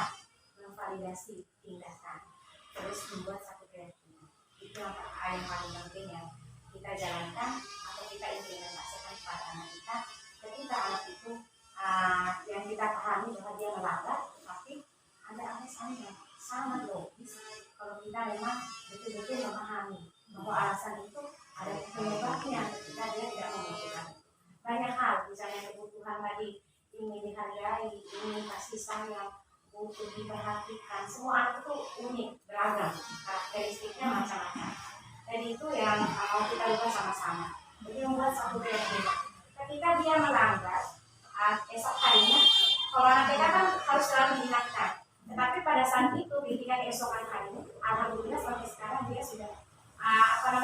memvalidasi tindakan, terus membuat satu keyakinan, itu yang paling penting yang kita jalankan atau kita implementasikan kepada anak kita. Ketika anak itu yang kita pahami bahwa dia melanggar, tapi ada alasannya sangat logis. Kalau kita memang betul-betul memahami bahwa alasan itu ada penyebabnya ketika dia tidak membutuhkan. Banyak hal, misalnya kebutuhan tadi, ingin dihargai, ingin kasih sayang, butuh diperhatikan. Semua anak itu unik, beragam, karakteristiknya macam-macam. Dan itu yang mau kita ubah sama-sama. Jadi membuat satu keyakinan. Ketika dia melanggar, esok harinya, kalau anak kita kan harus selalu diingatkan. Tetapi pada saat itu, ketika keesokan harinya, alhamdulillah sampai sekarang dia sudah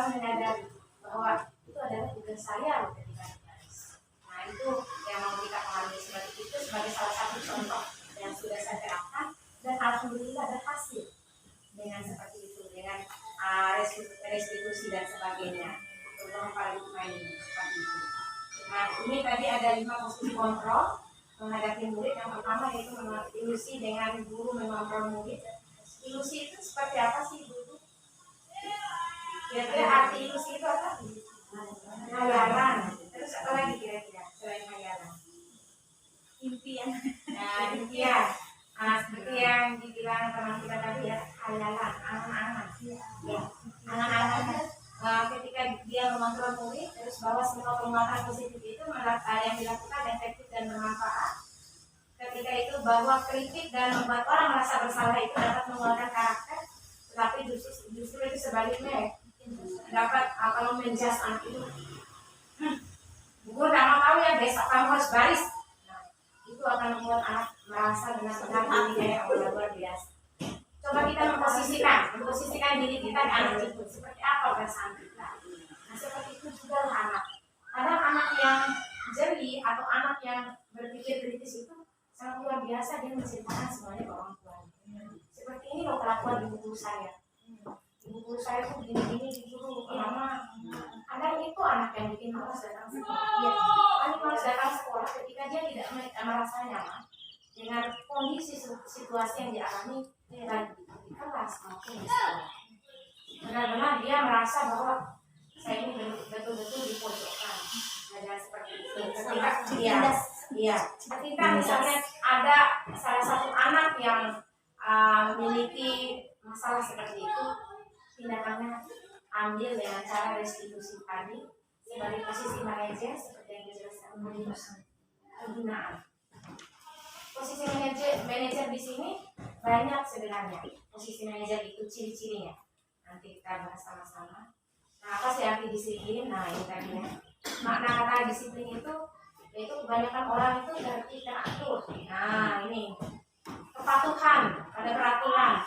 menyadari bahwa itu adalah tugas saya loh ketika ditulis. Nah itu yang mau kita pahami seperti itu sebagai salah satu contoh yang sudah saya terapkan dan alhamdulillah berhasil dengan seperti itu, dengan restitusi dan sebagainya. Terutama paling ini seperti itu. Nah ini tadi ada 5 posisi kontrol menghadapi murid. Yang pertama yaitu ilusi dengan guru mengontrol murid. Ilusi itu seperti apa sih guru? Kira-kira arti ilusi itu apa? Hayalan. Terus apa lagi kira-kira selain hayalan? Impian. Nah, impian. Seperti yang dibilang teman kita tadi ya, hayalan, angan-angan. Ya, angan-angan. Ketika dia mengontrol murid, terus bahwa semua penguatan positif itu yang dilakukan efektif dan bermanfaat. Ketika itu bahwa kritik dan membuat orang merasa bersalah itu dapat mengeluarkan karakter, tetapi justru itu sebaliknya dapat kalau menjas anak itu, guru kamu tahu ya besok kamu harus baris. Nah, itu akan membuat anak merasa benar-benar dirinya yang luar biasa. Coba kita memposisikan diri kita di anak itu seperti apa perasaan kita. Nah seperti itu juga anak. Kadang anak yang jeli atau anak yang berpikir kritis itu sangat luar biasa, dia menceritakan semuanya ke orang tuanya. Seperti ini loh kelakuan ibu guru saya. Ibu guru saya tuh gini-gini di guru lama. Kadang itu anak yang bikin malas datang sekolah. Iya, paling malas datang sekolah ketika dia tidak merasa nyaman dengan kondisi situasi yang dialami baik di kelas maupun di sekolah. Benar-benar dia merasa bahwa saya ini betul-betul dipojokkan. Ada seperti itu. Ketika misalnya ada salah satu anak yang memiliki masalah seperti itu, tindakannya ambil dengan cara restitusi tadi sebagai posisi manajer seperti yang dijelaskan penggunaan. Posisi manajer di sini banyak sebenarnya. Posisi manajer itu ciri-cirinya. Nanti kita bahas sama-sama. Nah, apa sih arti disiplin? Nah, ini tadi ya. Makna kata disiplin itu yaitu kebanyakan orang itu berarti teratur. Nah, ini kepatuhan pada peraturan.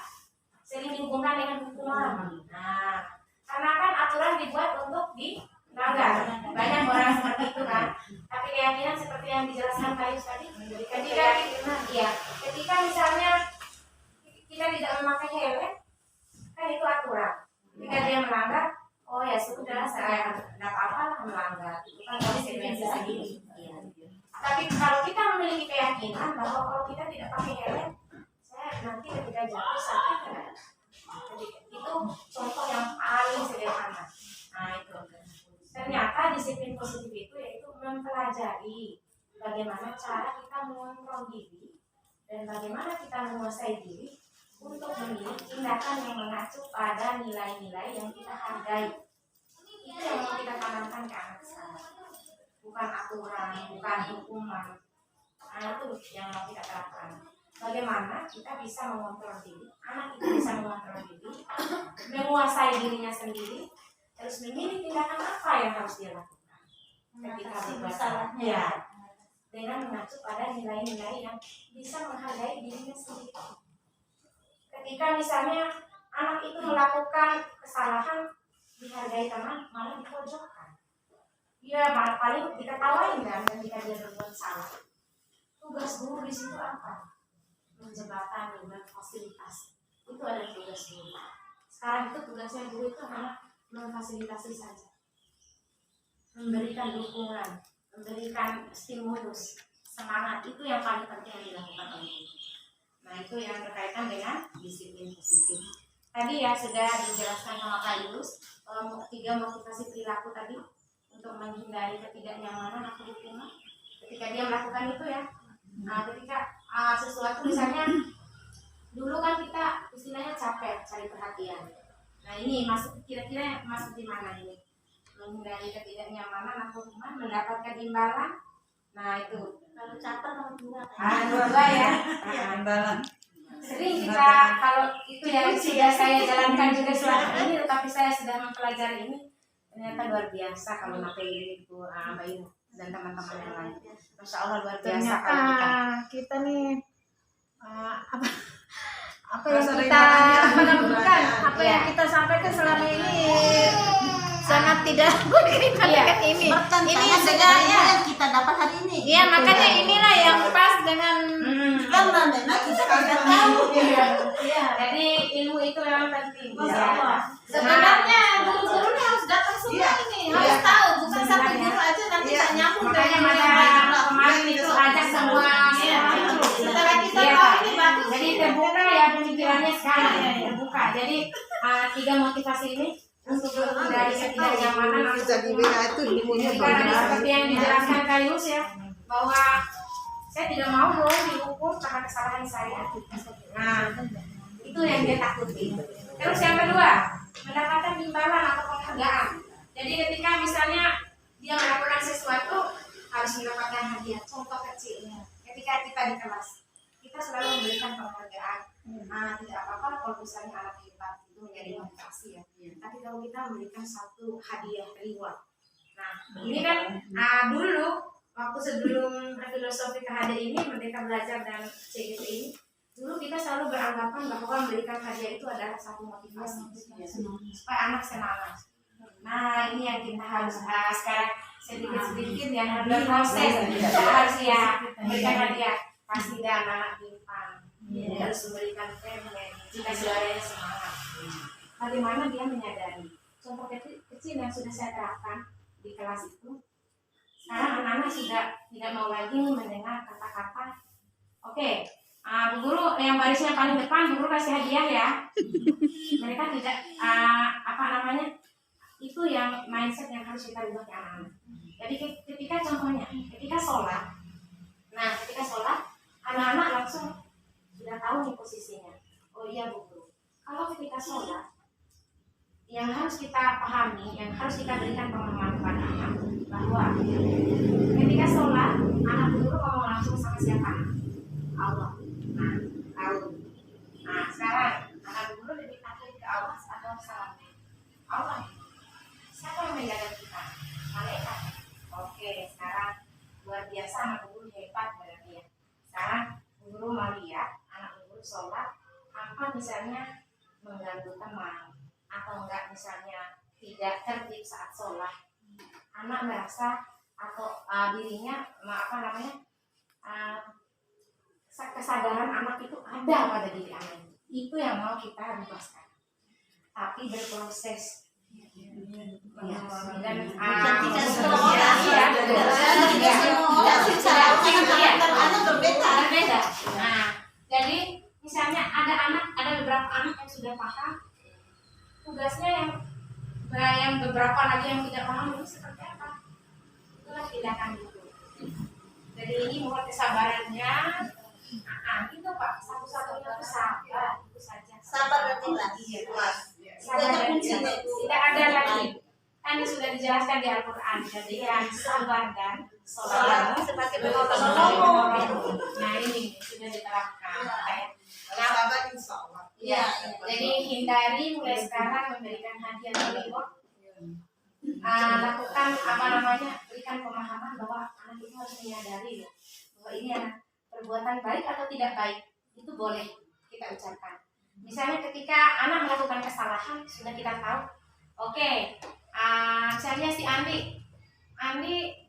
Sering dihubungkan dengan hukuman. Nah, karena kan aturan dibuat untuk dilanggar. Banyak orang seperti itu kan. Tapi keyakinan seperti yang dijelaskan Kayus tadi, ketika misalnya kita tidak memakai helm, kan itu aturan. Ketika dia melanggar, oh ya sudah, saya tidak apa-apa melanggar. Itu kan konsekuensi sendiri. Tapi kalau kita memiliki keyakinan bahwa kalau kita tidak pakai helm, saya nanti ketika jatuh sakit kan. Itu contoh yang paling sederhana. Nah itu. Ternyata disiplin positif itu yaitu mempelajari bagaimana cara kita mengontrol diri dan bagaimana kita menguasai diri untuk memilih tindakan yang mengacu pada nilai-nilai yang kita hargai. Itu yang mau kita tanamkan ke anak sekarang. Bukan aturan, bukan hukuman. Nah itu yang mau kita terapkan. Bagaimana kita bisa mengontrol diri, anak itu bisa mengontrol diri, menguasai dirinya sendiri, terus memilih tindakan apa yang harus dia lakukan ketika berbuat ya, dengan mengacu pada nilai-nilai yang bisa menghargai dirinya sendiri. Ketika misalnya anak itu melakukan kesalahan, dihargai teman, malah dipojokkan. Dia malah paling diketawain kan ketika dia berbuat salah. Tugas guru di situ apa? Menjembatani, memfasilitasi. Itu adalah tugas guru. Sekarang itu tugasnya guru itu hanya memfasilitasi saja. memberikan dukungan, memberikan stimulus, semangat, itu yang paling penting yang dilakukan oleh ibu. Nah, itu yang berkaitan dengan disiplin positif. Tadi ya sudah dijelaskan sama Kak Yus, 3 motivasi perilaku tadi untuk menghindari ketidaknyamanan atau dukungan. Ketika dia melakukan itu ya, nah, ketika sesuatu misalnya dulu kan kita istilahnya capek cari perhatian. Nah, ini masuk kira-kira masuk di mana ini? Menghindari ketidaknyamanan atau dukungan, mendapatkan imbalan. Nah, itu Kalau caper nomor 2 dua ya. Imbalan. Sering kita kalau itu ya sudah saya jalankan juga selama ini, tetapi saya sudah mempelajari ini ternyata luar biasa kalau materi itu Mbak Ina dan teman-teman yang lain. Masya Allah luar biasa Ternyata kalau kita. kita nih apa yang Rasa kita bukan, apa yang kita sampaikan selama ini sangat tidak berkaitan Iya. dengan ini. Ini dengan sebenarnya yang kita dapat hari ini. iya, makanya inilah yang pas dengan Karena memang kita tidak tahu. Iya, jadi ilmu itu memang penting. Masya Allah. sebenarnya guru-guru ini harus datang semua ini, harus tahu, bukan satu guru aja nanti tak nyambung Makanya dengan yang pada lain. kemarin itu ajak semua Iya. itu. Setelah kita Iya, tahu Pak. ini bagus. Jadi terbuka ya pemikirannya sekarang ya, terbuka. Jadi 3 motivasi ini untuk menghindari ketidaknyamanan atau dukungan. Jadi karena seperti yang dijelaskan Kak Yus ya, bahwa saya tidak mau dong dihukum karena kesalahan saya. Nah, itu yang dia takuti. Terus yang kedua, mendapatkan imbalan atau penghargaan. Jadi ketika misalnya dia melakukan sesuatu harus mendapatkan hadiah. Contoh kecilnya, ketika kita di kelas, kita selalu memberikan penghargaan. Nah, tidak apa-apa kalau misalnya anak hebat itu menjadi motivasi ya. Tapi kalau kita memberikan satu hadiah reward. Nah, ini kan dulu waktu sebelum filosofi KHD ini, Merdeka Belajar dan CGT ini, dulu kita selalu beranggapan bahwa memberikan hadiah itu adalah satu motivasi supaya anak semangat. Nah, ini yang kita harus sekarang sedikit-sedikit yang berproses. Kita harus ya memberikan hadiah, pasti dan anak timpan. Harus memberikan permen jika saudaranya semangat. Bagaimana dia menyadari? Contoh kecil yang sudah saya terapkan di kelas itu, sekarang anak-anak sudah tidak mau lagi mendengar kata-kata, oke, Bu Guru yang barisnya paling depan, Bu Guru kasih hadiah ya. Mereka tidak itu yang mindset yang harus kita ubah ke anak-anak. Jadi ketika contohnya, ketika sholat, anak-anak langsung sudah tahu nih posisinya. Oh iya Bu Guru, kalau ketika sholat, yang harus kita pahami, yang harus kita berikan pemahaman kepada anak, bahwa ketika sholat, anak guru ngomong langsung sama siapa? Allah. Nah, tahu. Nah, sekarang anak guru lebih takut ke Allah atau sama Allah? Siapa yang menjaga kita? Malaikat. Oke, sekarang luar biasa anak guru hebat berarti ya. Sekarang guru mau lihat anak guru sholat, apa misalnya mengganggu teman atau enggak misalnya tidak tertib saat sholat, anak merasa atau dirinya kesadaran anak itu ada pada diri anak itu yang mau kita bebaskan, tapi berproses dan berbeda. Nah, jadi misalnya ada beberapa anak yang sudah paham tugasnya, yang beberapa lagi yang tidak paham ini seperti apa, itulah tindakan itu. Jadi ini mohon kesabarannya. Itu Pak, satu-satunya itu sabar, itu saja. Sabar berarti Iya. Sabar dan tidak ada lagi. Kan sudah dijelaskan di Al-Quran. Jadi yang sabar dan sholat sebagai penolong. Nah ini sudah diterapkan. Sabar insya Allah. Ya, jadi hindari mulai sekarang memberikan hadiah reward. Lakukan berikan pemahaman bahwa anak itu harus menyadari bahwa ini anak perbuatan baik atau tidak baik itu boleh kita ucapkan. Misalnya ketika anak melakukan kesalahan sudah kita tahu, oke, misalnya si Andi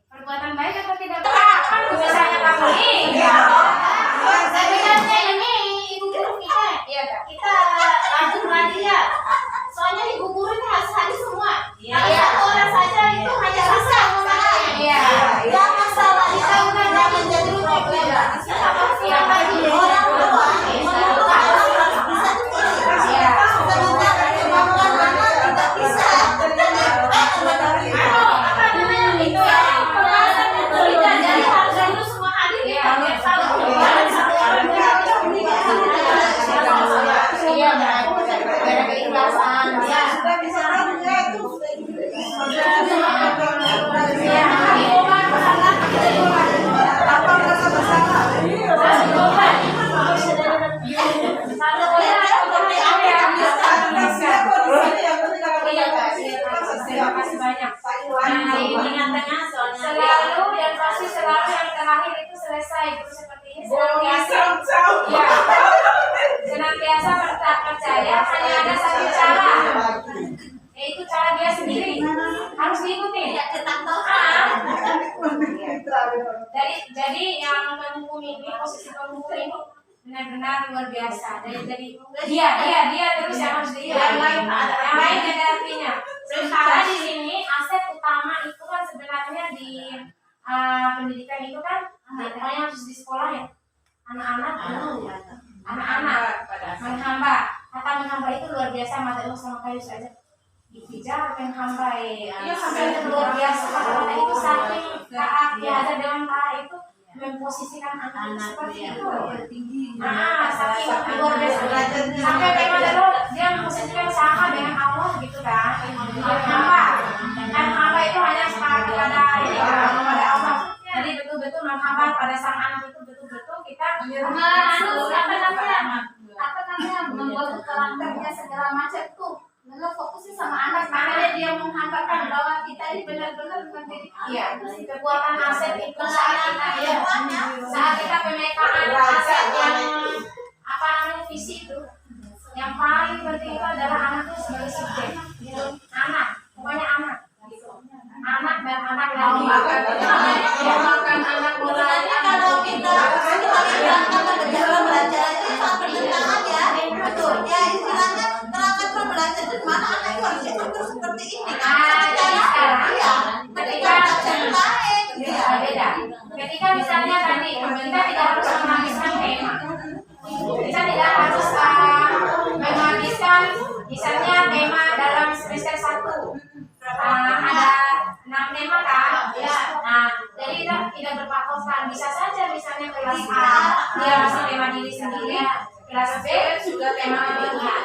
perbuatan baik atau tidak baik kan misalnya kamu sebenarnya ini ibu guru kita lanjut lagi ya, soalnya ibu guru ini harus hadir semua. Orang saja itu hanya rasa hari ini Ingatannya soalnya selalu dan pasti selalu yang terakhir itu selesai itu seperti ini senantiasa ya senantiasa percaya hanya ada satu cara, yaitu cara dia sendiri harus diikuti. tidak ditantau. Jadi yang penghukum ini, posisi penghukum ini benar-benar luar biasa. Jadi dia terus yang harus yang lain ada artinya. Sementara di sini aset utama itu kan sebenarnya di pendidikan itu kan yang harus di sekolah ya, anak-anak menghamba. Kata menghamba itu luar biasa, mata sama kayu saja dikejar menghamba itu luar biasa. Kata itu saking taat biasa dengan taat itu memposisikan anak seperti itu saking luar biasa sampai bagaimana dia memposisikan sama dengan Allah gitu kan. Menghamba itu hanya sepakat kepada kepada Allah. Jadi betul-betul menghamba pada sang anak itu betul-betul kita membuat karakternya segala macam tuh. Lalu fokusnya sama anak, makanya dia menghambakan bahwa kita ini benar-benar menjadi kekuatan aset itu saat kita pemetaan aset yang visi itu yang paling penting itu adalah anak itu sebagai subjek, pokoknya anak dan anak lagi makan anak mulai kalau kita berjalan belajar itu saat pertentangan ya, betul ya, istilahnya terangkat belajar itu mana anak itu harus diatur seperti ini kan. Beda. Ketika misalnya tadi kita tidak harus menghabiskan tema, kita tidak harus menghabiskan misalnya tema dalam semester 1 ada 6 tema kan. Nah, jadi kita tidak berpatokan, bisa saja misalnya kelas A dia masih tema diri sendiri, kelas B juga tema dunia.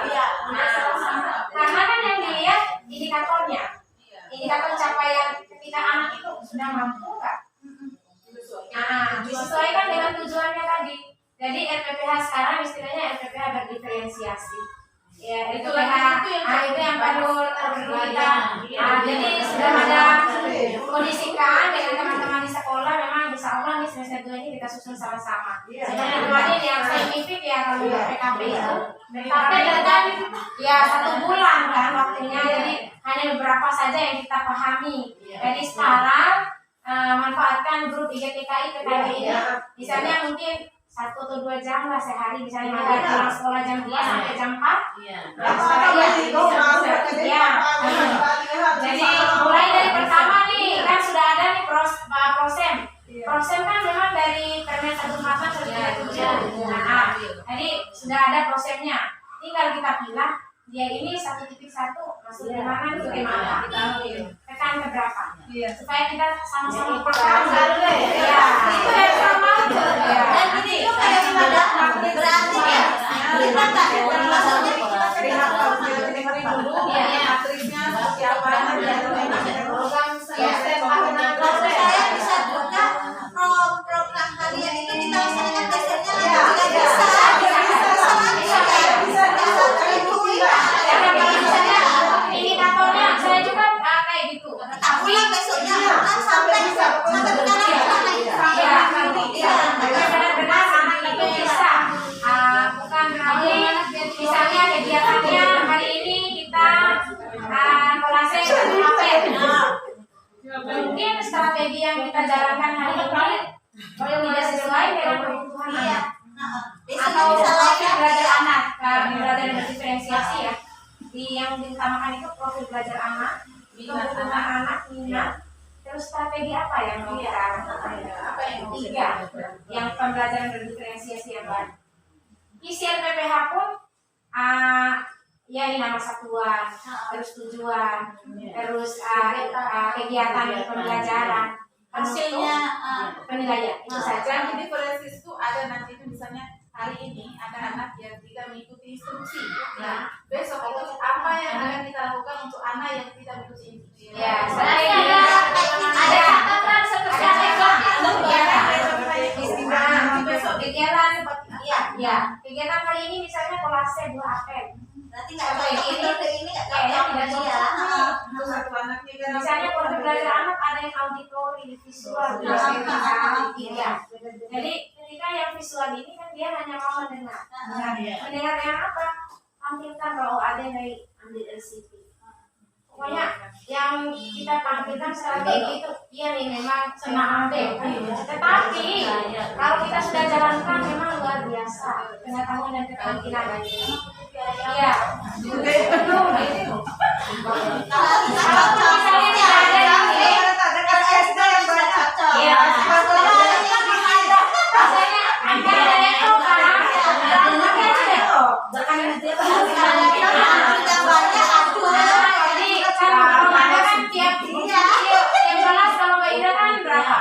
Karena kan yang dilihat indikator capaian ketika anak itu sudah mampu nggak? Disesuaikan dengan tujuannya tadi. Jadi RPPH sekarang istilahnya RPPH berdiferensiasi. Ya, itu yang perlu kita. Jadi sudah ada kondisikan dengan teman-teman di sekolah. Memang insya Allah nih semester 2 ini kita susun sama-sama. Sebenarnya kemarin yang saintifik ya kalau PKP itu. Tapi kan ya 1 bulan kan waktunya. Jadi hanya beberapa saja yang kita pahami. Jadi sekarang manfaatkan grup IGTKI PKB ini. Misalnya mungkin 1 atau 2 jam lah sehari, misalnya ada pulang sekolah jam 2 sampai jam 4. Jadi mulai dari pertama nih kan sudah ada nih prosem. Prosem kan memang dari Permen 144/2007. Jadi sudah ada prosemnya. Tinggal kita pilih dia ini 1.1 masuk di mana nih gimana? Tekan ke berapa? Supaya kita sama-sama paham. Itu yang sama. Dan ini juga kayak gimana? Berarti ya kita nggak maksudnya matrisnya seperti apa program saya bisa juga program kalian itu kita laksanakan biasanya indikatornya saya juga kayak gitu. tapi besoknya sampai benar-benar anak itu bisa bukan berarti misalnya kegiatannya hari ini kita kolase HP. Mungkin strategi yang kita jalankan hari ini tidak sesuai dengan kebutuhan anak. Atau profil belajar anak, belajar berdiferensiasi ya. Yang diutamakan itu profil belajar anak, kebutuhan anak, minat, terus strategi apa yang kita tiga yang pembelajaran berdiferensiasi yang baik. Isi RPPH pun ya ini nama satuan, terus tujuan, terus kegiatan pembelajaran, hasilnya penilaian itu saja. Jadi diferensiasi itu ada nanti itu misalnya hari ini ada anak yang tidak mengikuti instruksi. Nah, besok itu apa yang akan kita lakukan untuk anak yang tidak mengikuti instruksi? Ya, sebenarnya ada catatan seperti besok kegiatan kegiatan hari ini misalnya kolase 2 apel. berarti nggak kayak ini nggak tidak ya. Untuk satu anak misalnya belajar anak ada yang auditori, visual, iya. Jadi ketika yang visual ini kan dia hanya mau mendengar. Mendengar yang apa? Tampilkan bahwa ada yang ambil LCD. Pokoknya yang kita tampilkan strategi itu, iya nih memang senang ambil. Tetapi kalau kita sudah jalankan memang luar biasa pengetahuan dan keterampilan. Iya. Betul gitu. Kalau misalnya tidak ada ini, iya. Rasanya ada itu kan, jadi kalau ada kan tiap kelas kalau nggak ada kan berapa?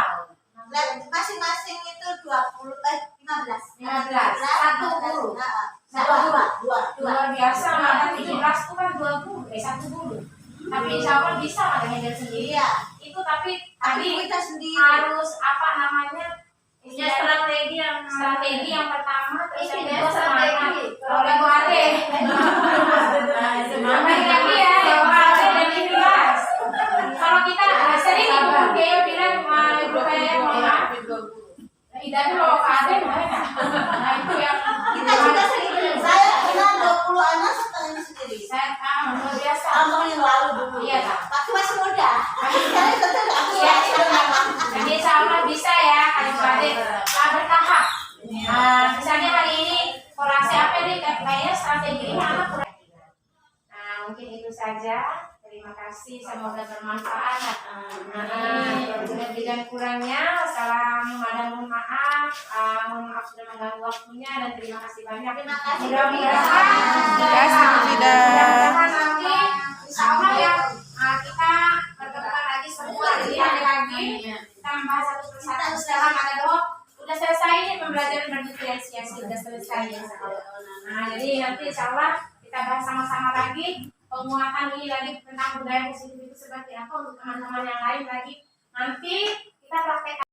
Masing-masing itu 15. 15. Satu guru. Luar biasa, makan 17 itu kan 2 guru, 1 guru. Tapi insya Allah bisa ada handle sendiri. Itu tapi kita sendiri harus apa namanya? Strategi yang pertama terus yang kedua semangat. Kalau Ibu Ade, semangat lagi ya, Ibu Ade dan ikhlas. Kalau kita sering Ibu Deo bilang, Ibu Deo maaf, tidak dulu Kak Ade mana? Nah itu yang kita juga sendiri. Saya pernah 20 anak setengahnya sendiri. saya luar biasa. Tahun yang lalu dulu. Iya Kak. Waktu masih muda. Sekarang tetap aku Iya, jadi insya Allah bisa ya kalau Ibu Ade bertahap. Misalnya hari ini kolase apa nih kayaknya strategi ini anak kurang. Nah mungkin itu saja. Terima kasih, semoga bermanfaat. Lebih dan kurangnya, mohon maaf sudah mengganggu waktunya dan terima kasih banyak. Mudah-mudahan nanti insya Allah ya kita bertemu lagi semua. Jadi ada lagi kita membahas satu persatu setelah ada doa. Udah selesai nih pembelajaran berdiferensiasi, udah selesai ya. Nah jadi nanti insya Allah kita bahas sama-sama lagi penguatan ini lagi tentang budaya positif itu seperti apa untuk teman-teman yang lain lagi. Nanti kita praktekkan.